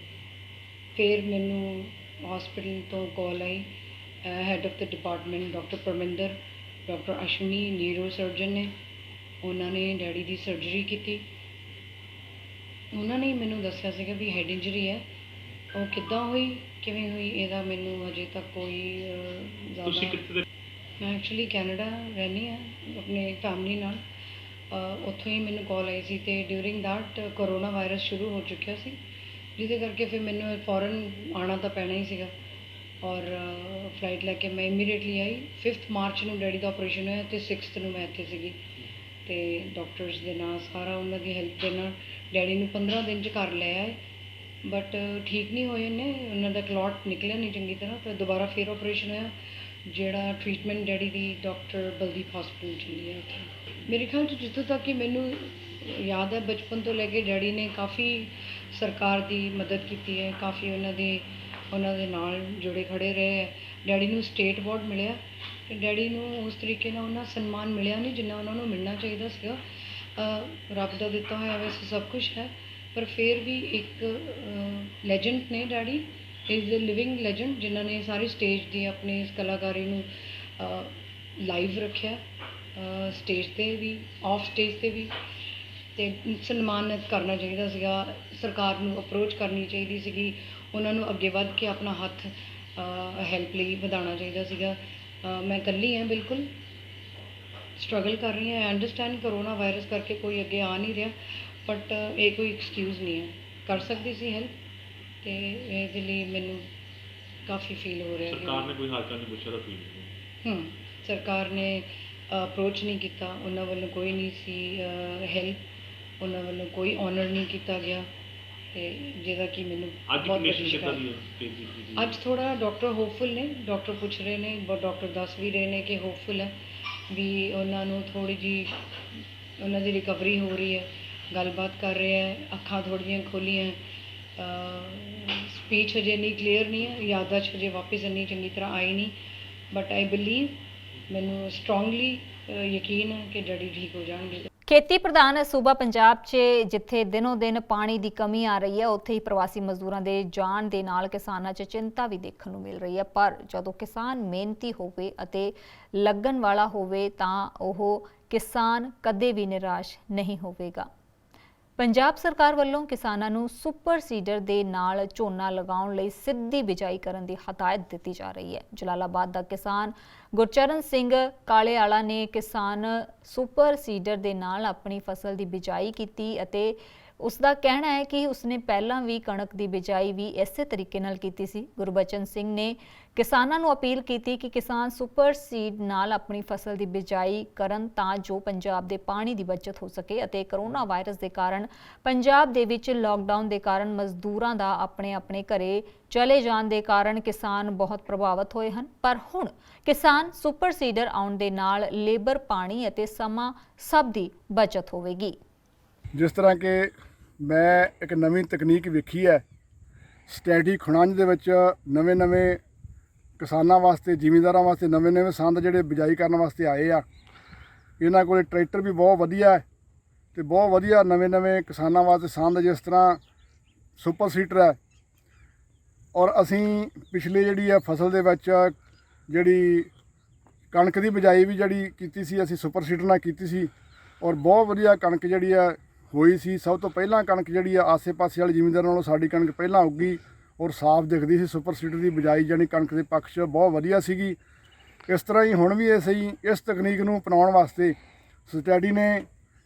ਫਿਰ ਮੈਨੂੰ ਹੌਸਪੀਟਲ ਤੋਂ ਕਾਲ ਆਈ, head of the department doctor Parminder, doctor Ashwani neuro surgeon ਨੇ। ਉਹਨਾਂ ਨੇ ਡੈਡੀ ਦੀ ਸਰਜਰੀ ਕੀਤੀ। ਉਹਨਾਂ ਨੇ ਮੈਨੂੰ ਦੱਸਿਆ ਸੀਗਾ ਵੀ ਹੈਡ ਇੰਜਰੀ ਹੈ। ਉਹ ਕਿੱਦਾਂ ਹੋਈ, ਕਿਵੇਂ ਹੋਈ, ਇਹਦਾ ਮੈਨੂੰ ਹਜੇ ਤੱਕ ਕੋਈ ਜ਼ਿਆਦਾ। ਮੈਂ ਐਕਚੁਅਲੀ ਕੈਨੇਡਾ ਰਹਿੰਦੀ ਹਾਂ ਆਪਣੇ ਫੈਮਿਲੀ ਨਾਲ। ਉੱਥੋਂ ਹੀ ਮੈਨੂੰ ਕਾਲ ਆਈ ਸੀ, ਅਤੇ ਡਿਊਰਿੰਗ ਦੈਟ ਕਰੋਨਾ ਵਾਇਰਸ ਸ਼ੁਰੂ ਹੋ ਚੁੱਕਿਆ ਸੀ, ਜਿਹਦੇ ਕਰਕੇ ਫਿਰ ਮੈਨੂੰ ਫੌਰਨ ਆਉਣਾ ਤਾਂ ਪੈਣਾ ਹੀ ਸੀਗਾ। ਔਰ ਫਲਾਈਟ ਲੈ ਕੇ ਮੈਂ ਇਮੀਡੀਏਟਲੀ ਆਈ। 5 ਮਾਰਚ ਨੂੰ ਡੈਡੀ ਦਾ ਆਪਰੇਸ਼ਨ ਹੋਇਆ ਅਤੇ 6 ਨੂੰ ਮੈਂ ਇੱਥੇ ਸੀਗੀ। ਅਤੇ ਡਾਕਟਰਸ ਦੇ ਨਾਲ ਸਾਰਾ ਉਹਨਾਂ ਦੀ ਹੈਲਪ ਦੇ ਨਾਲ ਡੈਡੀ ਨੂੰ 15 ਦਿਨ 'ਚ ਘਰ ਲੈ ਆਏ, ਬਟ ਠੀਕ ਨਹੀਂ ਹੋਏ ਨੇ। ਉਹਨਾਂ ਦਾ ਕਲੌਟ ਨਿਕਲਿਆ ਨਹੀਂ ਚੰਗੀ ਤਰ੍ਹਾਂ, ਤਾਂ ਦੁਬਾਰਾ ਫਿਰ ਆਪਰੇਸ਼ਨ ਹੋਇਆ, ਜਿਹੜਾ ਟ੍ਰੀਟਮੈਂਟ ਡੈਡੀ ਦੀ ਡਾਕਟਰ ਬਲਦੀਪ ਹੌਸਪੀਟਲ ਚੱਲੀ ਹੈ ਉੱਥੇ। ਮੇਰੇ ਖਿਆਲ 'ਚ ਜਿੱਥੋਂ ਤੱਕ ਕਿ ਮੈਨੂੰ ਯਾਦ ਹੈ, ਬਚਪਨ ਤੋਂ ਲੈ ਕੇ ਡੈਡੀ ਨੇ ਕਾਫੀ ਸਰਕਾਰ ਦੀ ਮਦਦ ਕੀਤੀ ਹੈ, ਕਾਫੀ ਉਹਨਾਂ ਦੇ ਨਾਲ ਜੁੜੇ ਖੜੇ ਰਹੇ ਹੈ। ਡੈਡੀ ਨੂੰ ਸਟੇਟ ਅਵਾਰਡ ਮਿਲਿਆ, ਅਤੇ ਡੈਡੀ ਨੂੰ ਉਸ ਤਰੀਕੇ ਨਾਲ ਉਹਨਾਂ ਸਨਮਾਨ ਮਿਲਿਆ ਨਹੀਂ ਜਿੰਨਾ ਉਹਨਾਂ ਨੂੰ ਮਿਲਣਾ ਚਾਹੀਦਾ ਸੀਗਾ। ਰੱਬ ਦਾ ਦਿੱਤਾ ਹੋਇਆ ਵੈਸੇ ਸਭ ਕੁਛ ਹੈ, ਪਰ ਫਿਰ ਵੀ ਇੱਕ ਲੈਜੈਂਡ ਨੇ daddy, is a living legend, ਜਿਨ੍ਹਾਂ ਨੇ ਸਾਰੀ ਸਟੇਜ ਦੀ ਆਪਣੀ ਇਸ ਕਲਾਕਾਰੀ ਨੂੰ ਲਾਈਵ ਰੱਖਿਆ, ਸਟੇਜ 'ਤੇ ਵੀ, ਆਫ ਸਟੇਜ 'ਤੇ ਵੀ। ਅਤੇ ਸਨਮਾਨਿਤ ਕਰਨਾ ਚਾਹੀਦਾ ਸੀਗਾ, ਸਰਕਾਰ ਨੂੰ ਅਪਰੋਚ ਕਰਨੀ ਚਾਹੀਦੀ ਸੀਗੀ, ਉਹਨਾਂ ਨੂੰ ਅੱਗੇ ਵੱਧ ਕੇ ਆਪਣਾ ਹੱਥ ਹੈਲਪ ਲਈ ਵਧਾਉਣਾ ਚਾਹੀਦਾ ਸੀਗਾ। ਮੈਂ ਇਕੱਲੀ ਹਾਂ, ਬਿਲਕੁਲ ਸਟਰਗਲ ਕਰ ਰਹੀ ਹਾਂ। ਆਈ ਅੰਡਰਸਟੈਂਡ ਕਰੋਨਾ ਵਾਇਰਸ ਕਰਕੇ ਕੋਈ ਅੱਗੇ ਆ ਨਹੀਂ ਰਿਹਾ, ਬਟ ਇਹ ਕੋਈ ਐਕਸਕਿਊਜ਼ ਨਹੀਂ ਹੈ, ਕਰ ਸਕਦੀ ਸੀ ਹੈਲਪ, ਅਤੇ ਇਹਦੇ ਲਈ ਮੈਨੂੰ ਕਾਫੀ ਫੀਲ ਹੋ ਰਿਹਾ। ਸਰਕਾਰ ਨੇ ਕੋਈ ਹਾਲ ਚਾਲ ਨਹੀਂ ਪੁੱਛਿਆ ਤਾਂ ਫੀਲ? ਸਰਕਾਰ ਨੇ ਅਪਰੋਚ ਨਹੀਂ ਕੀਤਾ, ਉਹਨਾਂ ਵੱਲੋਂ ਕੋਈ ਨਹੀਂ ਸੀ ਹੈਲਪ, ਉਹਨਾਂ ਵੱਲੋਂ ਕੋਈ ਆਨਰ ਨਹੀਂ ਕੀਤਾ ਗਿਆ, ਅਤੇ ਜਿਹਦਾ ਕਿ ਮੈਨੂੰ ਅੱਜ ਥੋੜ੍ਹਾ ਡਾਕਟਰ ਹੋਪਫੁਲ ਨੇ। ਡਾਕਟਰ ਪੁੱਛ ਰਹੇ ਨੇ, ਡਾਕਟਰ ਦੱਸ ਵੀ ਰਹੇ ਨੇ ਕਿ ਹੋਪਫੁਲ ਹੈ ਵੀ ਉਹਨਾਂ ਨੂੰ ਥੋੜ੍ਹੀ ਜਿਹੀ ਉਹਨਾਂ ਦੀ ਰਿਕਵਰੀ ਹੋ ਰਹੀ ਹੈ, ਗੱਲਬਾਤ ਕਰ ਰਹੇ ਹੈ, ਅੱਖਾਂ ਥੋੜ੍ਹੀਆਂ ਖੋਲ੍ਹੀਆਂ, ਸਪੀਚ ਹਜੇ ਇੰਨੀ ਕਲੀਅਰ ਨਹੀਂ ਹੈ, ਯਾਦਾਸ਼ਤ ਹਜੇ ਵਾਪਸ ਇੰਨੀ ਚੰਗੀ ਤਰ੍ਹਾਂ ਆਈ ਨਹੀਂ, ਬਟ ਆਈ ਬਿਲੀਵ, ਮੈਨੂੰ ਸਟਰੋਂਗਲੀ ਯਕੀਨ ਹੈ ਕਿ ਡੈਡੀ ਠੀਕ ਹੋ ਜਾਣਗੇ। ਖੇਤੀ ਪ੍ਰਧਾਨ ਸੂਬਾ ਪੰਜਾਬ 'ਚ ਜਿੱਥੇ ਦਿਨੋਂ ਦਿਨ ਪਾਣੀ ਦੀ ਕਮੀ ਆ ਰਹੀ ਹੈ, ਉੱਥੇ ਹੀ ਪ੍ਰਵਾਸੀ ਮਜ਼ਦੂਰਾਂ ਦੇ ਜਾਣ ਦੇ ਨਾਲ ਕਿਸਾਨਾਂ 'ਚ ਚਿੰਤਾ ਵੀ ਦੇਖਣ ਨੂੰ ਮਿਲ ਰਹੀ ਹੈ। ਪਰ ਜਦੋਂ ਕਿਸਾਨ ਮਿਹਨਤੀ ਹੋਵੇ ਅਤੇ ਲੱਗਣ ਵਾਲਾ ਹੋਵੇ ਤਾਂ ਉਹ ਕਿਸਾਨ ਕਦੇ ਵੀ ਨਿਰਾਸ਼ ਨਹੀਂ ਹੋਵੇਗਾ। ਪੰਜਾਬ ਸਰਕਾਰ ਵੱਲੋਂ ਕਿਸਾਨਾਂ ਨੂੰ ਸੁਪਰ ਸੀਡਰ ਦੇ ਨਾਲ ਝੋਨਾ ਲਗਾਉਣ ਲਈ ਸਿੱਧੀ ਬਿਜਾਈ ਕਰਨ ਦੀ ਹਦਾਇਤ ਦਿੱਤੀ ਜਾ ਰਹੀ ਹੈ। ਜਲਾਲਾਬਾਦ ਦਾ ਕਿਸਾਨ ਗੁਰਚਰਨ ਸਿੰਘ ਕਾਲੇਆਲਾ ਨੇ ਕਿਸਾਨ ਸੁਪਰ ਸੀਡਰ ਦੇ ਨਾਲ ਆਪਣੀ ਫਸਲ ਦੀ ਬਿਜਾਈ ਕੀਤੀ ਅਤੇ ਉਸ ਦਾ ਕਹਿਣਾ ਹੈ ਕਿ ਉਸਨੇ ਪਹਿਲਾਂ ਵੀ ਕਣਕ ਦੀ ਬਿਜਾਈ ਵੀ ਇਸੇ ਤਰੀਕੇ ਨਾਲ ਕੀਤੀ ਸੀ। ਗੁਰਬਚਨ ਸਿੰਘ ਨੇ ਕਿਸਾਨਾਂ ਨੂੰ ਅਪੀਲ ਕੀਤੀ ਕਿ ਕਿਸਾਨ ਸੁਪਰ ਸੀਡ ਨਾਲ ਆਪਣੀ ਫਸਲ ਦੀ ਬਿਜਾਈ ਕਰਨ ਤਾਂ ਜੋ ਪੰਜਾਬ ਦੇ ਪਾਣੀ ਦੀ ਬਚਤ ਹੋ ਸਕੇ ਅਤੇ ਕਰੋਨਾ ਵਾਇਰਸ ਦੇ ਕਾਰਨ ਪੰਜਾਬ ਦੇ ਵਿੱਚ ਲਾਕਡਾਊਨ ਦੇ ਕਾਰਨ ਮਜ਼ਦੂਰਾਂ ਦਾ ਆਪਣੇ ਘਰੇ ਚਲੇ ਜਾਣ ਦੇ ਕਾਰਨ ਕਿਸਾਨ ਬਹੁਤ ਪ੍ਰਭਾਵਿਤ ਹੋਏ ਹਨ। ਪਰ ਹੁਣ ਕਿਸਾਨ ਸੁਪਰ ਸੀਡਰ ਆਉਣ ਦੇ ਨਾਲ ਲੇਬਰ, ਪਾਣੀ ਅਤੇ ਸਮਾਂ ਸਭ ਦੀ ਬਚਤ ਹੋਵੇਗੀ। ਜਿਸ ਤਰ੍ਹਾਂ ਕਿ ਮੈਂ ਇੱਕ ਨਵੀਂ ਤਕਨੀਕ ਵੇਖੀ ਹੈ, ਸਟੈਟਿਕ ਖੁਣੰਜ ਦੇ ਵਿੱਚ ਨਵੇਂ ਕਿਸਾਨਾਂ ਵਾਸਤੇ, ਜ਼ਿਮੀਂਦਾਰਾਂ ਵਾਸਤੇ ਨਵੇਂ ਸੰਦ ਜਿਹੜੇ ਬਿਜਾਈ ਕਰਨ ਵਾਸਤੇ ਆਏ ਆ। ਇਹਨਾਂ ਕੋਲ ਟਰੈਕਟਰ ਵੀ ਬਹੁਤ ਵਧੀਆ ਹੈ ਅਤੇ ਬਹੁਤ ਵਧੀਆ ਨਵੇਂ ਕਿਸਾਨਾਂ ਵਾਸਤੇ ਸੰਦ, ਜਿਸ ਤਰ੍ਹਾਂ ਸੁਪਰ ਸੀਡਰ ਹੈ। ਔਰ ਅਸੀਂ ਪਿਛਲੇ ਜਿਹੜੀ ਹੈ ਫਸਲ ਦੇ ਵਿੱਚ ਜਿਹੜੀ ਕਣਕ ਦੀ ਬਿਜਾਈ ਵੀ ਜਿਹੜੀ ਕੀਤੀ ਸੀ, ਅਸੀਂ ਸੁਪਰ ਸੀਡਰ ਨਾਲ ਕੀਤੀ ਸੀ। ਔਰ ਬਹੁਤ ਵਧੀਆ ਕਣਕ ਜਿਹੜੀ ਆ ਹੋਈ ਸੀ। ਸਭ ਤੋਂ ਪਹਿਲਾਂ ਕਣਕ ਜਿਹੜੀ ਆ ਆਸੇ-ਪਾਸੇ ਵਾਲੇ ਜ਼ਿਮੀਂਦਾਰਾਂ ਨਾਲੋਂ ਸਾਡੀ ਕਣਕ ਪਹਿਲਾਂ ਉੱਗੀ ਔਰ ਸਾਫ਼ ਦਿਖਦੀ ਸੀ। ਸੁਪਰ ਸੀਡਰ ਦੀ ਬਿਜਾਈ ਜਾਣੀ ਕਣਕ ਦੇ ਪੱਖ 'ਚ ਬਹੁਤ ਵਧੀਆ ਸੀਗੀ। ਇਸ ਤਰ੍ਹਾਂ ਹੀ ਹੁਣ ਵੀ ਅਸੀਂ ਇਸ ਤਕਨੀਕ ਨੂੰ ਅਪਣਾਉਣ ਵਾਸਤੇ ਸਟੈਡੀ ਨੇ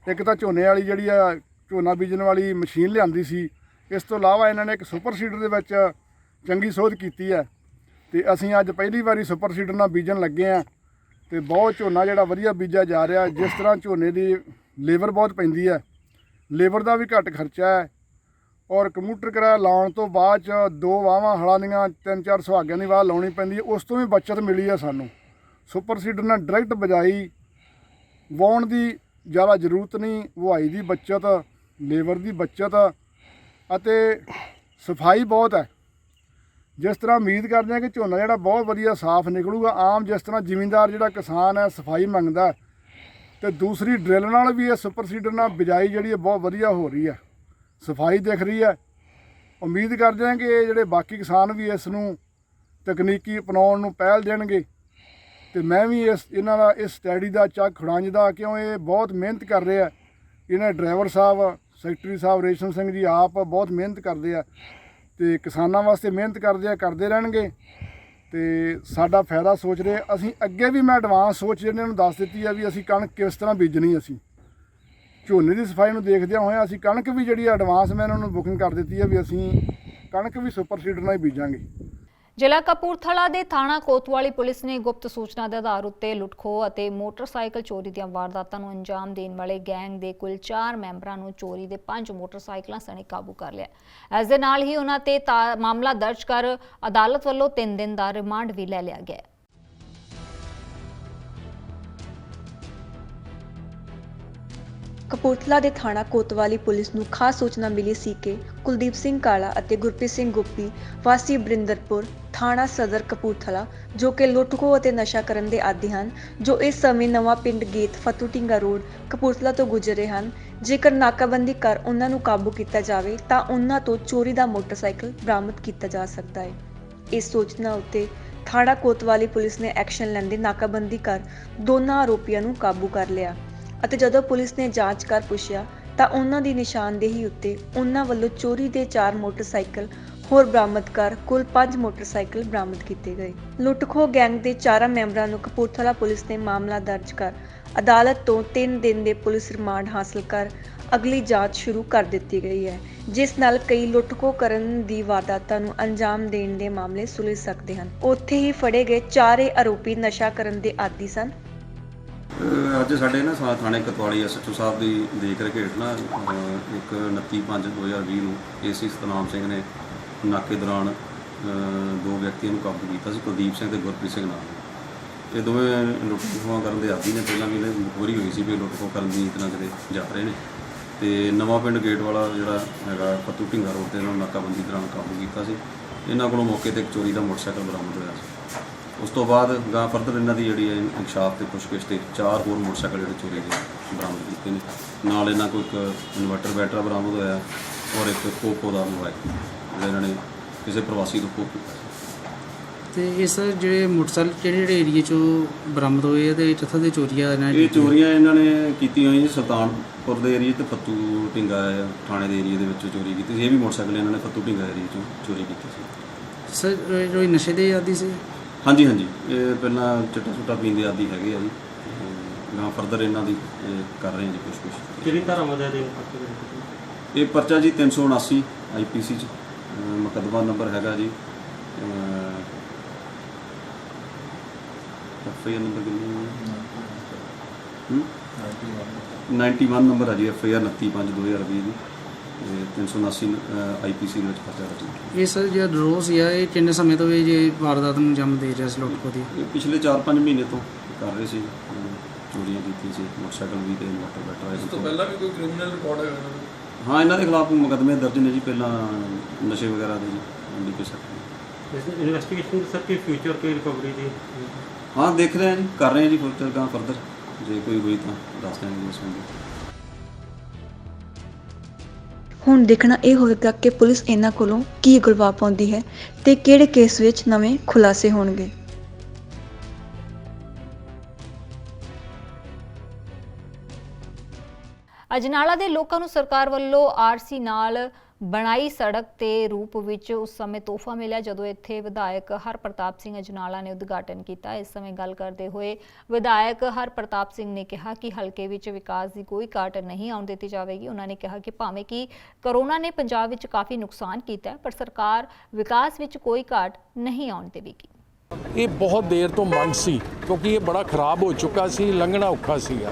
ਇੱਕ ਤਾਂ ਝੋਨੇ ਵਾਲੀ ਜਿਹੜੀ ਆ ਝੋਨਾ ਬੀਜਣ ਵਾਲੀ ਮਸ਼ੀਨ ਲਿਆਂਦੀ ਸੀ। ਇਸ ਤੋਂ ਇਲਾਵਾ ਇਹਨਾਂ ਨੇ ਇੱਕ ਸੁਪਰ ਸੀਡਰ ਦੇ ਵਿੱਚ ਚੰਗੀ ਸੋਧ ਕੀਤੀ ਹੈ ਅਤੇ ਅਸੀਂ ਅੱਜ ਪਹਿਲੀ ਵਾਰੀ ਸੁਪਰ ਸੀਡਰ ਨਾਲ ਬੀਜਣ ਲੱਗੇ ਹਾਂ ਅਤੇ ਬਹੁਤ ਝੋਨਾ ਜਿਹੜਾ ਵਧੀਆ ਬੀਜਿਆ ਜਾ ਰਿਹਾ। ਜਿਸ ਤਰ੍ਹਾਂ ਝੋਨੇ ਦੀ ਲੇਬਰ ਬਹੁਤ ਪੈਂਦੀ ਹੈ, ਲੇਬਰ ਦਾ ਵੀ ਘੱਟ ਖਰਚਾ ਹੈ ਔਰ ਕੰਪਿਊਟਰ ਕਿਰਾਇਆ ਲਾਉਣ ਤੋਂ ਬਾਅਦ 'ਚ 2 ਵਾਹਾਂ ਹਲਾਂ ਦੀਆਂ 3-4 ਸੁਹਾਗਿਆਂ ਦੀ ਵਾਹ ਲਾਉਣੀ ਪੈਂਦੀ ਹੈ। ਉਸ ਤੋਂ ਵੀ ਬੱਚਤ ਮਿਲੀ ਹੈ ਸਾਨੂੰ। ਸੁਪਰ ਸੀਡਰ ਨਾਲ ਡਾਇਰੈਕਟ ਬਿਜਾਈ, ਵਾਹੁਣ ਦੀ ਜ਼ਿਆਦਾ ਜ਼ਰੂਰਤ ਨਹੀਂ, ਵਹਾਈ ਦੀ ਬੱਚਤ, ਲੇਬਰ ਦੀ ਬੱਚਤ ਅਤੇ ਸਫਾਈ ਬਹੁਤ ਹੈ। ਜਿਸ ਤਰ੍ਹਾਂ ਉਮੀਦ ਕਰਦੇ ਹਾਂ ਕਿ ਝੋਨਾ ਜਿਹੜਾ ਬਹੁਤ ਵਧੀਆ ਸਾਫ਼ ਨਿਕਲੂਗਾ। ਆਮ ਜਿਸ ਤਰ੍ਹਾਂ ਜ਼ਿਮੀਂਦਾਰ ਜਿਹੜਾ ਕਿਸਾਨ ਹੈ ਸਫਾਈ ਮੰਗਦਾ, ਅਤੇ ਦੂਸਰੀ ਡਰਿੱਲ ਨਾਲ ਵੀ ਇਹ ਸੁਪਰ ਸੀਡਰ ਨਾਲ ਬਿਜਾਈ ਜਿਹੜੀ ਹੈ ਬਹੁਤ ਵਧੀਆ ਹੋ ਰਹੀ ਹੈ, ਸਫਾਈ ਦਿਖ ਰਹੀ ਹੈ। ਉਮੀਦ ਕਰਦੇ ਹਾਂ ਕਿ ਇਹ ਜਿਹੜੇ ਬਾਕੀ ਕਿਸਾਨ ਵੀ ਇਸ ਨੂੰ ਤਕਨੀਕੀ ਅਪਣਾਉਣ ਨੂੰ ਪਹਿਲ ਦੇਣਗੇ ਅਤੇ ਮੈਂ ਵੀ ਇਹਨਾਂ ਦਾ ਇਸ ਸਟੈਡੀ ਦਾ ਚੱਕ ਖੁੜਾਂਜਦਾ, ਕਿਉਂ ਇਹ ਬਹੁਤ ਮਿਹਨਤ ਕਰ ਰਹੇ ਆ। ਇਹਨਾਂ ਦੇ ਡਰਾਈਵਰ ਸਾਹਿਬ, ਸੈਕਟਰੀ ਸਾਹਿਬ ਰੇਸ਼ਮ ਸਿੰਘ ਜੀ ਆਪ ਬਹੁਤ ਮਿਹਨਤ ਕਰਦੇ ਆ ਅਤੇ ਕਿਸਾਨਾਂ ਵਾਸਤੇ ਮਿਹਨਤ ਕਰਦੇ ਰਹਿਣਗੇ ਅਤੇ ਸਾਡਾ ਫਾਇਦਾ ਸੋਚ ਰਹੇ। ਅਸੀਂ ਅੱਗੇ ਵੀ ਮੈਂ ਐਡਵਾਂਸ ਸੋਚ ਇਹਨਾਂ ਨੂੰ ਦੱਸ ਦਿੱਤੀ ਹੈ ਵੀ ਅਸੀਂ ਕਣਕ ਕਿਸ ਤਰ੍ਹਾਂ ਬੀਜਣੀ। ਅਸੀਂ ਝੋਨੇ ਦੀ ਸਫਾਈ ਨੂੰ ਦੇਖਦਿਆਂ ਹੋਇਆਂ ਅਸੀਂ ਕਣਕ ਵੀ ਜਿਹੜੀ ਐਡਵਾਂਸ ਮੈਂ ਇਹਨਾਂ ਨੂੰ ਬੁਕਿੰਗ ਕਰ ਦਿੱਤੀ ਹੈ ਵੀ ਅਸੀਂ ਕਣਕ ਵੀ ਸੁਪਰ ਸੀਡਰ ਨਾਲ ਹੀ ਬੀਜਾਂਗੇ। ਜ਼ਿਲ੍ਹਾ ਕਪੂਰਥਲਾ ਦੇ ਥਾਣਾ ਕੋਤਵਾਲੀ ਪੁਲਿਸ ਨੇ ਗੁਪਤ ਸੂਚਨਾ ਦੇ ਆਧਾਰ ਉੱਤੇ ਲੁੱਟਖੋਹ ਅਤੇ ਮੋਟਰਸਾਈਕਲ ਚੋਰੀ ਦੀਆਂ ਵਾਰਦਾਤਾਂ ਨੂੰ ਅੰਜਾਮ ਦੇਣ ਵਾਲੇ ਗੈਂਗ ਦੇ ਕੁੱਲ 4 ਮੈਂਬਰਾਂ ਨੂੰ ਚੋਰੀ ਦੇ 5 ਮੋਟਰਸਾਈਕਲਾਂ ਸਣੇ ਕਾਬੂ ਕਰ ਲਿਆ। ਇਸ ਦੇ ਨਾਲ ਹੀ ਉਹਨਾਂ ਤੇ ਮਾਮਲਾ ਦਰਜ ਕਰ ਅਦਾਲਤ ਵੱਲੋਂ 3 ਦਿਨ ਦਾ ਰਿਮਾਂਡ ਵੀ ਲੈ ਲਿਆ ਗਿਆ। ਕਪੂਰਥਲਾ ਦੇ ਥਾਣਾ ਕੋਤਵਾਲੀ ਪੁਲਿਸ ਨੂੰ ਖਾਸ ਸੂਚਨਾ ਮਿਲੀ ਸੀ ਕਿ ਕੁਲਦੀਪ ਸਿੰਘ ਕਾਲਾ ਅਤੇ ਗੁਰਪ੍ਰੀਤ ਸਿੰਘ ਗੁੱਪੀ ਵਾਸੀ ਬਰਿੰਦਰਪੁਰ ਥਾਣਾ ਸਦਰ ਕਪੂਰਥਲਾ, ਜੋ ਕਿ ਲੁੱਟਖੋਹ ਅਤੇ ਨਸ਼ਾ ਕਰਨ ਦੇ ਆਦੀ ਹਨ, ਜੋ ਇਸ ਸਮੇਂ ਨਵਾਂ ਪਿੰਡ ਗੇਤ ਫਤੂ ਢੀਂਗਾ ਰੋਡ ਕਪੂਰਥਲਾ ਤੋਂ ਗੁਜ਼ਰ ਰਹੇ ਹਨ। ਜੇਕਰ ਨਾਕਾਬੰਦੀ ਕਰ ਉਹਨਾਂ ਨੂੰ ਕਾਬੂ ਕੀਤਾ ਜਾਵੇ ਤਾਂ ਉਹਨਾਂ ਤੋਂ ਚੋਰੀ ਦਾ ਮੋਟਰਸਾਈਕਲ ਬਰਾਮਦ ਕੀਤਾ ਜਾ ਸਕਦਾ ਹੈ। ਇਸ ਸੂਚਨਾ ਉੱਤੇ ਥਾਣਾ ਕੋਤਵਾਲੀ ਪੁਲਿਸ ਨੇ ਐਕਸ਼ਨ ਲੈਂਦੇ ਨਾਕਾਬੰਦੀ ਕਰ ਦੋਨਾਂ ਆਰੋਪੀਆਂ ਨੂੰ ਕਾਬੂ ਕਰ ਲਿਆ ਅਤੇ ਜਦੋਂ ਪੁਲਿਸ ਨੇ ਜਾਂਚ ਕਰ ਪੁੱਛਿਆ ਤਾਂ ਉਹਨਾਂ ਦੀ ਨਿਸ਼ਾਨਦੇਹੀ ਉੱਤੇ ਉਹਨਾਂ ਵੱਲੋਂ ਚੋਰੀ ਦੇ 4 ਮੋਟਰਸਾਈਕਲ ਹੋਰ ਬਰਾਮਦ ਕਰ ਕੁੱਲ 5 ਮੋਟਰਸਾਈਕਲ ਬਰਾਮਦ ਕੀਤੇ ਗਏ। ਲੁੱਟਖੋਹ ਗੈਂਗ ਦੇ 4 ਮੈਂਬਰਾਂ ਨੂੰ ਕਪੂਰਥਲਾ ਪੁਲਿਸ ਨੇ ਮਾਮਲਾ ਦਰਜ ਕਰ ਅਦਾਲਤ ਤੋਂ 3 ਦਿਨ ਦੇ ਪੁਲਿਸ ਰਿਮਾਂਡ ਹਾਸਲ ਕਰ ਅਗਲੀ ਜਾਂਚ ਸ਼ੁਰੂ ਕਰ ਦਿੱਤੀ ਗਈ ਹੈ, ਜਿਸ ਨਾਲ ਕਈ ਲੁੱਟਖੋਹ ਕਰਨ ਦੀ ਵਾਰਦਾਤਾਂ ਨੂੰ ਅੰਜਾਮ ਦੇਣ ਦੇ ਮਾਮਲੇ ਸੁਲਝ ਸਕਦੇ ਹਨ। ਉੱਥੇ ਹੀ ਫੜੇ ਗਏ 4 ਆਰੋਪੀ ਨਸ਼ਾ ਕਰਨ ਦੇ ਆਦੀ ਸਨ। ਅੱਜ ਸਾਡੇ ਨਾ ਥਾਣੇ ਕੋਤਵਾਲੀ ਐਸਐਚਓ ਸਾਹਿਬ ਦੀ ਦੇਖ ਰੇਖ ਹੇਠ ਨਾ ਇੱਕ 29/5/2020 ਨੂੰ ਏਸੀ ਸਤਨਾਮ ਸਿੰਘ ਨੇ ਨਾਕੇ ਦੌਰਾਨ 2 ਵਿਅਕਤੀਆਂ ਨੂੰ ਕਾਬੂ ਕੀਤਾ ਸੀ, ਕੁਲਦੀਪ ਸਿੰਘ ਤੇ ਗੁਰਪ੍ਰੀਤ ਸਿੰਘ ਨਾਲ। ਇਹ ਦੋਵੇਂ ਲੁੱਟ-ਖੋਹਾਂ ਕਰਨ ਦੇ ਆਦੀ ਨੇ। ਪਹਿਲਾਂ ਵੀ ਇਹਨਾਂ ਮਜਬੂਰੀ ਹੋਈ ਸੀ ਵੀ ਲੁੱਟ-ਖੋਹ ਕਰਨ ਦੀ ਨੀਤ ਨਾਲ ਕਿਤੇ ਜਾ ਰਹੇ ਨੇ ਅਤੇ ਨਵਾਂ ਪਿੰਡ ਗੇਟ ਵਾਲਾ ਜਿਹੜਾ ਹੈਗਾ ਫਤੂ ਢੀਂਗਾ ਰੋਡ 'ਤੇ ਇਹਨਾਂ ਨੂੰ ਨਾਕਾਬੰਦੀ ਦੌਰਾਨ ਕਾਬੂ ਕੀਤਾ ਸੀ। ਇਹਨਾਂ ਕੋਲੋਂ ਮੌਕੇ 'ਤੇ ਇੱਕ ਚੋਰੀ ਦਾ ਮੋਟਰਸਾਈਕਲ ਬਰਾਮਦ ਹੋਇਆ ਸੀ। ਉਸ ਤੋਂ ਬਾਅਦ ਗਾਂ ਫਰਦਰ ਇਹਨਾਂ ਦੀ ਜਿਹੜੀ ਹੈ ਇਨਕਸ਼ਾਫ ਤੇ ਪੁੱਛਗਿੱਛ ਤੇ 4 ਹੋਰ ਮੋਟਰਸਾਈਕਲ ਜਿਹੜੇ ਚੋਰੀ ਦੇ ਬਰਾਮਦ ਕੀਤੇ ਨੇ। ਨਾਲ ਇਹਨਾਂ ਕੋਲ ਇੱਕ ਇਨਵਰਟਰ ਬੈਟਰਾ ਬਰਾਮਦ ਹੋਇਆ ਔਰ ਇੱਕ ਕੋਕੋ ਦਾ ਮੋਬਾਈਲ ਜਿਹੜਾ ਇਹਨਾਂ ਨੇ ਕਿਸੇ ਪ੍ਰਵਾਸੀ ਤੋਂ ਖੋਹ ਕੀਤਾ। ਤੇ ਇਹ ਸਰ ਜਿਹੜੇ ਮੋਟਰਸਾਈਕਲ ਜਿਹੜੇ ਏਰੀਏ 'ਚੋਂ ਬਰਾਮਦ ਹੋਏ ਆ ਤੇ ਕਿੱਥੋਂ ਦੇ ਚੋਰੀਆਂ ਇਹ ਚੋਰੀਆਂ ਇਹਨਾਂ ਨੇ ਕੀਤੀਆਂ ਹੋਈਆਂ ਜੀ ਸੁਲਤਾਨਪੁਰ ਦੇ ਏਰੀਏ ਤੇ ਫਤੂ ਢੀਂਗਾ ਥਾਣੇ ਦੇ ਏਰੀਏ ਦੇ ਵਿੱਚੋਂ ਚੋਰੀ ਕੀਤੀ ਸੀ। ਇਹ ਵੀ ਮੋਟਰਸਾਈਕਲ ਇਹਨਾਂ ਨੇ ਫਤੂ ਢੀਂਗਾ ਏਰੀਏ 'ਚੋਂ ਚੋਰੀ ਕੀਤੀ ਸੀ। ਸਰ ਕੋਈ ਨਸ਼ੇ ਦੇ ਆਦੀ ਸੀ? ਹਾਂਜੀ ਹਾਂਜੀ, ਇਹ ਪਹਿਲਾਂ ਚਿੱਟਾ ਚੁੱਟਾ ਪੀਣ ਦੇ ਆਦੀ ਹੈਗੇ ਆ ਜੀ। ਨਾ ਫਰਦਰ ਇਹਨਾਂ ਦੀ ਕਰ ਰਹੇ ਹਾਂ ਜੀ ਕੁਛ। ਕਿਹੜੀ ਧਾਰਾਵਾਂ ਦੇ ਅਧੀਨ ਇਹ ਪਰਚਾ ਜੀ 379 IPC 'ਚ ਮੁਕੱਦਮਾ ਨੰਬਰ ਹੈਗਾ ਜੀ FIR ਨੰਬਰ ਕਿੰਨੀ 91 ਨੰਬਰ ਹੈ ਜੀ FIR 29/5/2020 ਦੀ 379 IPC ਦੇ ਵਿੱਚ ਪਰਚਾ ਦਰਜ। ਇਹ ਸਰ ਜਿਹੜਾ ਡਰੋਹ ਸੀ ਇਹ ਕਿੰਨੇ ਸਮੇਂ ਤੋਂ ਇਹ ਜੇ ਵਾਰਦਾਤ ਨੂੰ ਜੰਮ ਦੇ ਰਿਹਾ ਸੀ ਲੁੱਟ-ਖੋਹ ਦੀ? ਇਹ ਪਿਛਲੇ 4-5 ਮਹੀਨੇ ਤੋਂ ਕਰ ਰਹੇ ਸੀ, ਚੋਰੀਆਂ ਕੀਤੀ ਸੀ ਮੋਟਰਸਾਈਕਲ ਵੀ ਤੇ ਇਨਵਰਟਰ ਬੈਟਰਾ। ਇਸ ਤੋਂ ਪਹਿਲਾਂ ਵੀ ਕੋਈ ਕ੍ਰਿਮੀਨਲ ਰਿਕਾਰਡ ਹੈ? ਹਾਂ, ਇਹਨਾਂ ਦੇ ਖਿਲਾਫ ਮੁਕੱਦਮੇ ਦਰਜ ਨੇ ਜੀ ਪਹਿਲਾਂ ਨਸ਼ੇ ਵਗੈਰਾ ਦੇ ਜੀ ਡੀਪੀ ਸੈਕਟਰ। ਇਨਵੈਸਟੀਗੇਸ਼ਨ ਸਰ ਕੀ ਫਿਊਚਰ ਕੀ ਰਿਕਵਰੀ ਦੀ? ਹਾਂ, ਦੇਖ ਰਹੇ ਹਾਂ ਜੀ, ਕਰ ਰਹੇ ਹਾਂ ਜੀ ਫਿਊਚਰ ਗਾਂ ਫਰਦਰ ਜੇ ਕੋਈ ਹੋਈ ਤਾਂ ਦੱਸ ਦਿਆਂਗੇ ਇਸ ਨੂੰ। ਹੁਣ ਦੇਖਣਾ ਇਹ ਹੋਵੇਗਾ ਕਿ ਪੁਲਿਸ ਇਹਨਾਂ ਕੋਲੋਂ ਕੀ ਉਗਲਵਾ ਪਾਉਂਦੀ ਹੈ ਤੇ ਕਿਹੜੇ ਕੇਸ ਵਿੱਚ ਨਵੇਂ ਖੁਲਾਸੇ ਹੋਣਗੇ। ਅਜਨਾਲਾ ਦੇ ਲੋਕਾਂ ਨੂੰ ਸਰਕਾਰ ਵੱਲੋਂ ਆਰਸੀ ਨਾਲ ਬਣਾਈ ਸੜਕ ਤੇ ਰੂਪ ਵਿੱਚ ਉਸ ਸਮੇਂ ਤੋਹਫਾ ਮਿਲਿਆ ਜਦੋਂ ਇੱਥੇ ਵਿਧਾਇਕ ਹਰਪ੍ਰਤਾਪ ਸਿੰਘ ਅਜਨਾਲਾ ਨੇ ਉਦਘਾਟਨ ਕੀਤਾ। ਇਸ ਸਮੇਂ ਗੱਲ ਕਰਦੇ ਹੋਏ ਵਿਧਾਇਕ ਹਰਪ੍ਰਤਾਪ ਸਿੰਘ ਨੇ ਕਿਹਾ ਕਿ ਹਲਕੇ ਵਿੱਚ ਵਿਕਾਸ ਦੀ ਕੋਈ ਘਾਟ ਨਹੀਂ ਆਉਣ ਦਿੱਤੀ ਜਾਵੇਗੀ। ਉਹਨਾਂ ਨੇ ਕਿਹਾ ਕਿ ਭਾਵੇਂ ਕਿ ਕਰੋਨਾ ਨੇ ਪੰਜਾਬ ਵਿੱਚ ਕਾਫੀ ਨੁਕਸਾਨ ਕੀਤਾ ਹੈ, ਪਰ ਸਰਕਾਰ ਵਿਕਾਸ ਵਿੱਚ ਕੋਈ ਘਾਟ ਨਹੀਂ ਆਉਣ ਦੇਵੇਗੀ। ਇਹ ਬਹੁਤ ਦੇਰ ਤੋਂ ਮੰਗ ਸੀ ਕਿਉਂਕਿ ਇਹ ਬੜਾ ਖਰਾਬ ਹੋ ਚੁੱਕਾ ਸੀ, ਲੰਘਣਾ ਔਖਾ ਸੀਗਾ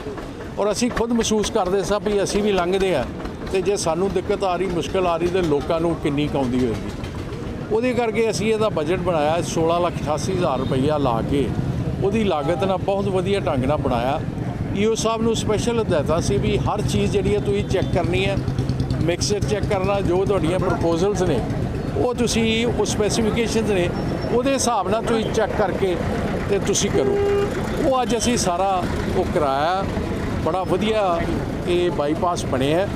ਔਰ ਅਸੀਂ ਖੁਦ ਮਹਿਸੂਸ ਕਰਦੇ ਸਾਂ ਵੀ ਅਸੀਂ ਵੀ ਲੰਘਦੇ ਆ ਤੇ ਜੇ ਸਾਨੂੰ ਦਿੱਕਤ ਆ ਰਹੀ, ਮੁਸ਼ਕਲ ਆ ਰਹੀ ਤੇ ਲੋਕਾਂ ਨੂੰ ਕਿੰਨੀ ਕੁ ਆਉਂਦੀ ਹੋਏਗੀ। ਉਹਦੇ ਕਰਕੇ ਅਸੀਂ ਇਹਦਾ ਬਜਟ ਬਣਾਇਆ 16,88,000 ਰੁਪਈਆ ਲਾ ਕੇ, ਉਹਦੀ ਲਾਗਤ ਨਾਲ ਬਹੁਤ ਵਧੀਆ ਢੰਗ ਨਾਲ ਬਣਾਇਆ। ਈਓ ਸਾਹਿਬ ਨੂੰ ਸਪੈਸ਼ਲ ਹਦਾਇਤਾਂ ਸੀ ਵੀ ਹਰ ਚੀਜ਼ ਜਿਹੜੀ ਹੈ ਤੁਸੀਂ ਚੈੱਕ ਕਰਨੀ ਹੈ, ਮਿਕਸਰ ਚੈੱਕ ਕਰਨਾ, ਜੋ ਤੁਹਾਡੀਆਂ ਪ੍ਰਪੋਜ਼ਲਸ ਨੇ ਉਹ ਤੁਸੀਂ ਉਹ ਸਪੈਸੀਫਿਕੇਸ਼ਨਸ ਨੇ ਉਹਦੇ ਹਿਸਾਬ ਨਾਲ ਤੁਸੀਂ ਚੈੱਕ ਕਰਕੇ ਤੇ ਤੁਸੀਂ ਕਰੋ। ਉਹ ਅੱਜ ਅਸੀਂ ਸਾਰਾ ਉਹ ਕਰਾਇਆ, ਬੜਾ ਵਧੀਆ ਇਹ ਬਾਈਪਾਸ ਬਣਿਆ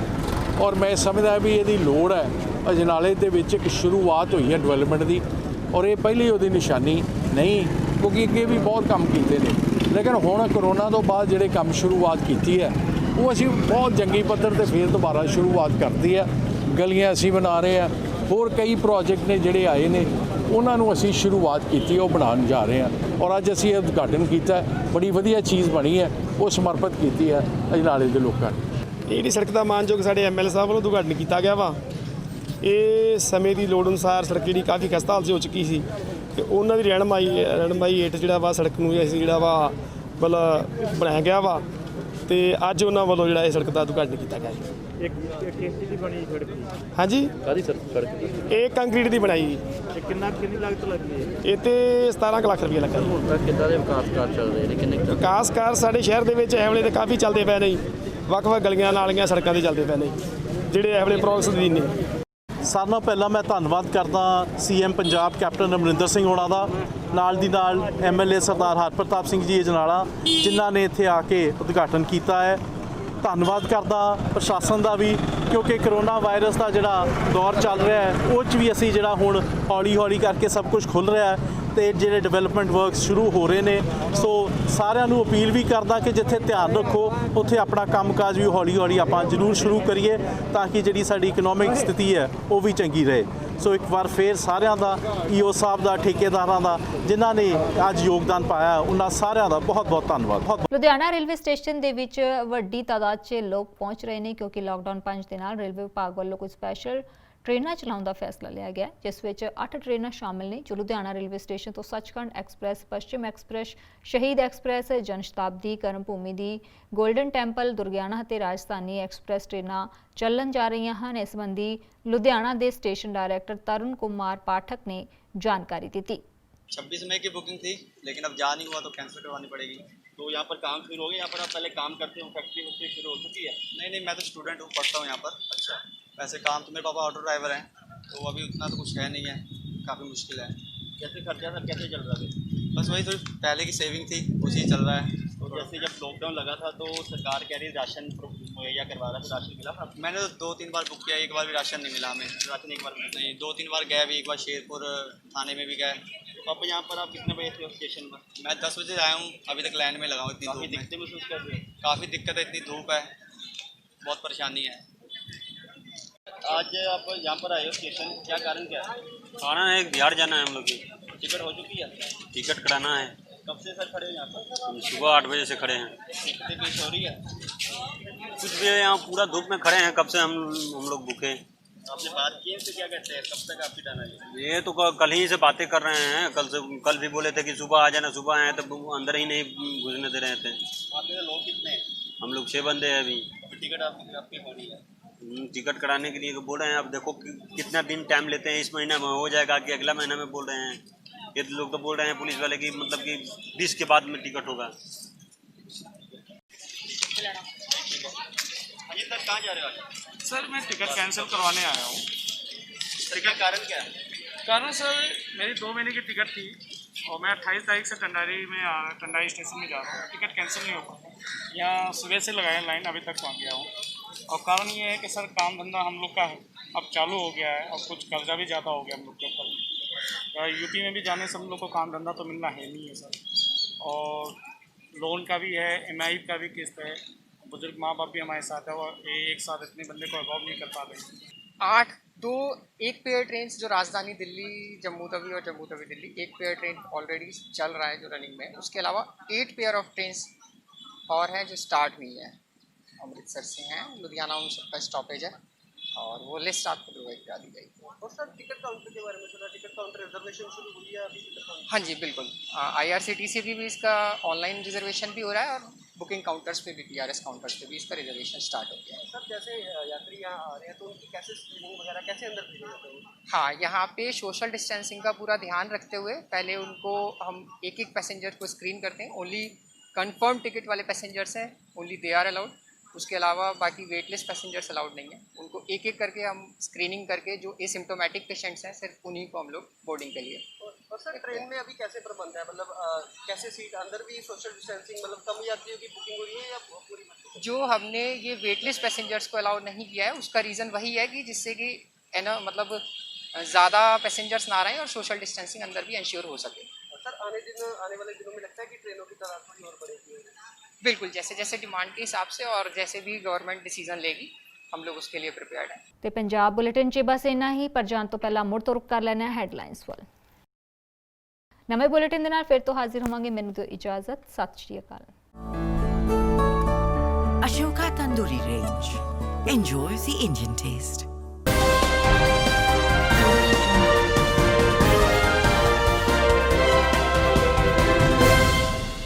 ਔਰ ਮੈਂ ਸਮਝਦਾ ਵੀ ਇਹਦੀ ਲੋੜ ਹੈ। ਅਜਨਾਲੇ ਦੇ ਵਿੱਚ ਇੱਕ ਸ਼ੁਰੂਆਤ ਹੋਈ ਹੈ ਡਿਵੈਲਪਮੈਂਟ ਦੀ ਔਰ ਇਹ ਪਹਿਲੀ ਉਹਦੀ ਨਿਸ਼ਾਨੀ ਨਹੀਂ, ਕਿਉਂਕਿ ਅੱਗੇ ਵੀ ਬਹੁਤ ਕੰਮ ਕੀਤੇ ਨੇ, ਲੇਕਿਨ ਹੁਣ ਕਰੋਨਾ ਤੋਂ ਬਾਅਦ ਜਿਹੜੇ ਕੰਮ ਸ਼ੁਰੂਆਤ ਕੀਤੀ ਹੈ ਉਹ ਅਸੀਂ ਬਹੁਤ ਜੰਗੀ ਪੱਧਰ ਤੇ ਫਿਰ ਦੁਬਾਰਾ ਸ਼ੁਰੂਆਤ ਕਰਤੀ ਹੈ। ਗਲੀਆਂ ਅਸੀਂ ਬਣਾ ਰਹੇ ਹਾਂ, ਹੋਰ ਕਈ ਪ੍ਰੋਜੈਕਟ ਨੇ ਜਿਹੜੇ ਆਏ ਨੇ ਉਹਨਾਂ ਨੂੰ ਅਸੀਂ ਸ਼ੁਰੂਆਤ ਕੀਤੀ, ਉਹ ਬਣਾਉਣ ਜਾ ਰਹੇ ਹਾਂ ਔਰ ਅੱਜ ਅਸੀਂ ਇਹ ਉਦਘਾਟਨ ਕੀਤਾ, ਬੜੀ ਵਧੀਆ ਚੀਜ਼ ਬਣੀ ਹੈ, ਉਹ ਸਮਰਪਿਤ ਕੀਤੀ ਹੈ ਅਜਨਾਲੇ ਦੇ ਲੋਕਾਂ ਨੇ। ਇਹ ਜਿਹੜੀ ਸੜਕ ਦਾ ਮਾਨਯੋਗ ਸਾਡੇ ਐਮਐਲਏ ਸਾਹਿਬ ਵੱਲੋਂ ਉਦਘਾਟਨ ਕੀਤਾ ਗਿਆ ਵਾ, ਇਹ ਸਮੇਂ ਦੀ ਲੋੜ ਅਨੁਸਾਰ ਸੜਕ ਜਿਹੜੀ ਕਾਫੀ ਖਸਤਾ ਹਾਲਤ 'ਚ ਹੋ ਚੁੱਕੀ ਸੀ ਤੇ ਉਹਨਾਂ ਦੀ ਰਹਿਨਮਾਈ ਹੇਠ ਜਿਹੜਾ ਵਾ ਸੜਕ ਨੂੰ ਅਸੀਂ ਜਿਹੜਾ ਵਾ ਬਣਾਇਆ ਗਿਆ ਵਾ ਤੇ ਅੱਜ ਉਹਨਾਂ ਵੱਲੋਂ ਜਿਹੜਾ ਇਹ ਸੜਕ ਦਾ ਉਦਘਾਟਨ ਕੀਤਾ ਗਿਆ ਜੀ। ਇੱਕ ਕਿਸ ਦੀ ਬਣੀ ਸੜਕ? ਹਾਂਜੀ, ਕਾਹਦੀ ਸੜਕ? ਇਹ ਕੰਕਰੀਟ ਦੀ ਬਣਾਈ ਜੀ। ਕਿੰਨੀ ਲਾਗਤ ਲੱਗੀ ਹੈ? ਇਹ ਤੇ 17 ਲੱਖ ਰੁਪਏ ਲੱਗਾ। ਹੁਣ ਤੱਕ ਕਿੱਦਾਂ ਦੇ ਵਿਕਾਸ ਕਾਰਜ ਚੱਲ ਰਹੇ ਨੇ? ਕਿੰਨੇ ਵਿਕਾਸ ਕਾਰਜ ਸਾਡੇ ਸ਼ਹਿਰ ਦੇ ਵਿੱਚ ਇਹ ਵੇਲੇ ਤੇ ਕਾਫੀ ਚੱਲਦੇ ਪਏ ਨੇ, ਵੱਖ-ਵੱਖ ਗਲੀਆਂ ਨਾਲੀਆਂ ਸੜਕਾਂ ਤੇ ਚੱਲਦੇ ਪਏ ਨੇ ਜਿਹੜੇ ਇਹ ਵੇਲੇ ਪ੍ਰੋਗਰੈਸ ਦੇ ਨੇ। ਸਾਰਿਆਂ ਨਾਲੋਂ ਪਹਿਲਾਂ ਮੈਂ ਧੰਨਵਾਦ ਕਰਦਾ ਸੀਐਮ ਪੰਜਾਬ ਕੈਪਟਨ ਅਮਰਿੰਦਰ ਸਿੰਘ ਹੋਣਾ ਦਾ, ਨਾਲ ਦੀ ਨਾਲ ਐਮਐਲਏ ਸਰਦਾਰ ਹਰਪ੍ਰਤਾਪ ਸਿੰਘ ਜੀ ਅਜਨਾਲਾ ਜਿਨ੍ਹਾਂ ਨੇ ਇੱਥੇ ਆ ਕੇ ਉਦਘਾਟਨ ਕੀਤਾ ਹੈ। ਧੰਨਵਾਦ ਕਰਦਾ ਪ੍ਰਸ਼ਾਸਨ ਦਾ ਵੀ, ਕਿਉਂਕਿ ਕਰੋਨਾ ਵਾਇਰਸ ਦਾ ਜਿਹੜਾ ਦੌਰ ਚੱਲ ਰਿਹਾ ਹੈ ਉਹ 'ਚ ਵੀ ਅਸੀਂ ਜਿਹੜਾ ਹੁਣ ਹੌਲੀ ਕਰਕੇ ਸਭ ਕੁਝ ਖੁੱਲ੍ਹ ਰਿਹਾ ਹੈ ਤੇ ਜਿਹੜੇ ਡਿਵੈਲਪਮੈਂਟ ਵਰਕਸ ਸ਼ੁਰੂ ਹੋ ਰਹੇ ਨੇ। ਸੋ ਸਾਰਿਆਂ ਨੂੰ ਅਪੀਲ ਵੀ ਕਰਦਾ ਕਿ ਜਿੱਥੇ ਧਿਆਨ ਰੱਖੋ ਉੱਥੇ ਆਪਣਾ ਕੰਮਕਾਜ ਵੀ ਹੌਲੀ ਆਪਾਂ ਜ਼ਰੂਰ ਸ਼ੁਰੂ ਕਰੀਏ ਤਾਂ ਕਿ ਜਿਹੜੀ ਸਾਡੀ ਇਕਨੋਮਿਕ ਸਥਿਤੀ ਹੈ ਉਹ ਵੀ ਚੰਗੀ ਰਹੇ। ਸੋ ਇੱਕ ਵਾਰ ਫੇਰ ਸਾਰਿਆਂ ਦਾ, ਈਓ ਸਾਹਿਬ ਦਾ, ਠੇਕੇਦਾਰਾਂ ਦਾ ਜਿਨ੍ਹਾਂ ਨੇ ਅੱਜ ਯੋਗਦਾਨ ਪਾਇਆ, ਉਹਨਾਂ ਸਾਰਿਆਂ ਦਾ ਬਹੁਤ ਧੰਨਵਾਦ। ਲੁਧਿਆਣਾ ਰੇਲਵੇ ਸਟੇਸ਼ਨ ਦੇ ਵਿੱਚ ਵੱਡੀ ਤਾਦਾਦ 'ਚ ਲੋਕ ਪਹੁੰਚ ਰਹੇ ਨੇ ਕਿਉਂਕਿ ਲਾਕਡਾਊਨ 5 ਦੇ ਨਾਲ ਰੇਲਵੇ ਵਿਭਾਗ ਵੱਲੋਂ ਕੋਈ ਸਪੈਸ਼ਲ ਟ੍ਰੇਨਾਂ ਚਲਾਉਣ ਦਾ ਫੈਸਲਾ ਲਿਆ ਗਿਆ, ਜਿਸ ਵਿੱਚ 8 ਟ੍ਰੇਨਾਂ ਸ਼ਾਮਿਲ ਨੇ ਜੋ ਲੁਧਿਆਣਾ ਰੇਲਵੇ ਸਟੇਸ਼ਨ ਤੋਂ ਸੱਚਖੰਡ ਐਕਸਪ੍ਰੈਸ, ਪੱਛਮ ਐਕਸਪ੍ਰੈਸ, ਸ਼ਹੀਦ ਐਕਸਪ੍ਰੈਸ, ਜਨ ਸ਼ਤਾਬਦੀ, ਕਰਮ ਭੂਮੀ ਦੀ, ਗੋਲਡਨ ਟੈਂਪਲ, ਦੁਰਗਿਆਣਾ ਅਤੇ ਰਾਜਧਾਨੀ ਐਕਸਪ੍ਰੈਸ ਟ੍ਰੇਨਾਂ ਚੱਲਣ ਜਾ ਰਹੀਆਂ ਹਨ। ਇਸ ਸੰਬੰਧੀ ਲੁਧਿਆਣਾ ਦੇ ਸਟੇਸ਼ਨ डायरेक्टर तरुण कुमार पाठक ने जानकारी दी थी। 26 मई की बुकिंग थी लेकिन अब जा नहीं हुआ तो कैंसिल करवानी पड़ेगी। तो यहाँ पर काम शुरू हो गया, यहाँ पर आप पहले काम करते हो, फैक्ट्री शुरू हो चुकी है? नहीं, मैं तो स्टूडेंट हूँ, पढ़ता हूँ यहाँ पर। अच्छा, वैसे काम तो मेरे पापा ऑटो ड्राइवर हैं तो अभी उतना तो कुछ है नहीं है, काफ़ी मुश्किल है। कैसे खर्चा सर कैसे चल रहा है? बस वही थोड़ी पहले की सेविंग थी उसी चल रहा है। तो जैसे जब लॉकडाउन लगा था तो सरकार कह रही राशन मुहैया करवा रहा था, राशन मिला? मैंने तो 2-3 बार बुक किया, एक बार भी राशन नहीं मिला हमें। राशन एक बार नहीं, 2-3 बार गए भी, एक बार शेरपुर थाने में भी गए। तो अब यहाँ पर आप कितने बजे थे स्टेशन पर? मैं 10 बजे आया हूँ, अभी तक लाइन में लगा हूँ। इतनी धूप दिक्कतें महसूस कर रहे? काफ़ी दिक्कत है, इतनी धूप है, बहुत परेशानी है। आज आप यहाँ पर आए हो स्टेशन, क्या कारण क्या है? कारण है, बिहार जाना है हम लोग की। टिकट हो चुकी है? टिकट कराना है। कब से सर खड़े हो यहाँ पर? सुबह 8 बजे से खड़े हैं। दिक्कतें पेश हो रही है? कुछ भी है, यहाँ पूरा धूप में खड़े हैं, कब से हम लोग भूखे। आपने बात की है, क्या कहते हैं, कब तक आपकी टाइम है? ये तो कल ही से बातें कर रहे हैं, कल भी बोले थे कि सुबह आ जाना, सुबह आए तो अंदर ही नहीं घुसने दे रहे थे। आपके लोग कितने हैं? हम लोग 6 बंदे हैं अभी। टिकट आपकी होनी है? टिकट कराने के लिए बोल रहे हैं, अब देखो कितना दिन टाइम लेते हैं, इस महीना में हो जाएगा कि अगला महीना में बोल रहे हैं। ये लोग तो बोल रहे हैं पुलिस वाले की मतलब कि 20 के बाद में टिकट होगा। अभी तक कहाँ जा रहे हो? सर मैं टिकट कैंसिल करवाने आया हूँ। टिकट कारण क्या है? कारण सर मेरी 2 महीने की टिकट थी और मैं 28 तारीख से टंडाई स्टेशन में जा रहा हूँ। टिकट कैंसिल नहीं हो पाता, यहाँ सुबह से लगाया लाइन, अभी तक पहुँच गया हूँ। और कारण ये है कि सर काम धंधा हम लोग का अब चालू हो गया है और कुछ कर्जा भी ज़्यादा हो गया हम लोग के ऊपर। यूपी में भी जाने से हम लोग को काम धंधा तो मिलना है नहीं है सर, और लोन का भी है, MI का भी किस्त है, बुजुर्ग माँ बाप भी हमारे साथ है और एक साथ इतने बंदे को अभाव नहीं कर पा रहे। 8 एक पेयर ट्रेन जो राजधानी दिल्ली जम्मू तवी और जम्मू तवी दिल्ली एक पेयर ट्रेन ऑलरेडी चल रहा है जो रनिंग में है। उसके अलावा 8 पेयर ऑफ ट्रेन और हैं जो स्टार्ट हुई हैं, अमृतसर से हैं, लुधियाना उन सबका स्टॉपेज है और वो लिस्ट आपको प्रोवाइड करा दी जाएगी। और सर टिकट काउंटर के बारे में सुना, टिकट काउंटर रिजर्वेशन शुरू हुई है अभी? हाँ जी बिल्कुल, IRCTC भी इसका ऑनलाइन रिजर्वेशन भी हो रहा है और बुकिंग काउंटर्स पे भी, PRS काउंटर्स पे भी इसका रिजर्वेशन स्टार्ट हो गया है। सर जैसे यात्री यहाँ आ रहे हैं तो उनकी कैसे स्क्रीनिंग वगैरह कैसे अंदर भेजे जाते हैं? हाँ, यहाँ पे सोशल डिस्टेंसिंग का पूरा ध्यान रखते हुए पहले उनको हम एक पैसेंजर को स्क्रीन करते हैं। ओनली कंफर्म टिकट वाले पैसेंजर्स हैं, ओनली दे आर अलाउड। उसके अलावा बाकी वेटलिस्ट पैसेंजर्स अलाउड नहीं है। उनको एक करके हम स्क्रीनिंग करके जो एसिम्प्टोमेटिक पेशेंट्स हैं सिर्फ उन्हीं को हम लोग बोर्डिंग के लिए। और सर ट्रेन में अभी कैसे प्रबंध है, मतलब कैसे सीट अंदर भी सोशल डिस्टेंसिंग, मतलब कम यात्रियों की बुकिंग हो रही है या पूरी? जो हमने ये वेटलिस्ट पैसेंजर्स को अलाउ नहीं किया है उसका रीज़न वही है कि जिससे कि है ना, मतलब ज़्यादा पैसेंजर्स ना रहें और सोशल डिस्टेंसिंग अंदर भी इंश्योर हो सके। सर आने वाले दिनों में लगता है कि ट्रेनों की तादाद थोड़ी और बढ़ेगी? बिल्कुल, जैसे जैसे डिमांड के हिसाब से और जैसे भी गवर्नमेंट डिसीजन लेगी हम लोग उसके लिए प्रिपेयर्ड हैं। ਤੇ ਪੰਜਾਬ ਬੁਲੇਟਿਨ 'ਚ ਬਸ ਇੰਨਾ ਹੀ, ਪਰ ਜਾਣ ਤੋਂ ਪਹਿਲਾਂ ਮੁੜ ਤੋਂ ਰੁਕ ਕਰ ਲੈਣਾ ਹੈਡਲਾਈਨਸ ਵੱਲ। ਨਵੇਂ ਬੁਲੇਟਿਨ ਦੇ ਨਾਲ ਫਿਰ ਤੋਂ ਹਾਜ਼ਰ ਹੋਵਾਂਗੇ। ਮੈਨੂੰ ਦਿਓ ਇਜਾਜ਼ਤ। ਸਤਿ ਸ਼੍ਰੀ ਅਕਾਲ। Ashoka Tandoori Range. Enjoy the Indian taste.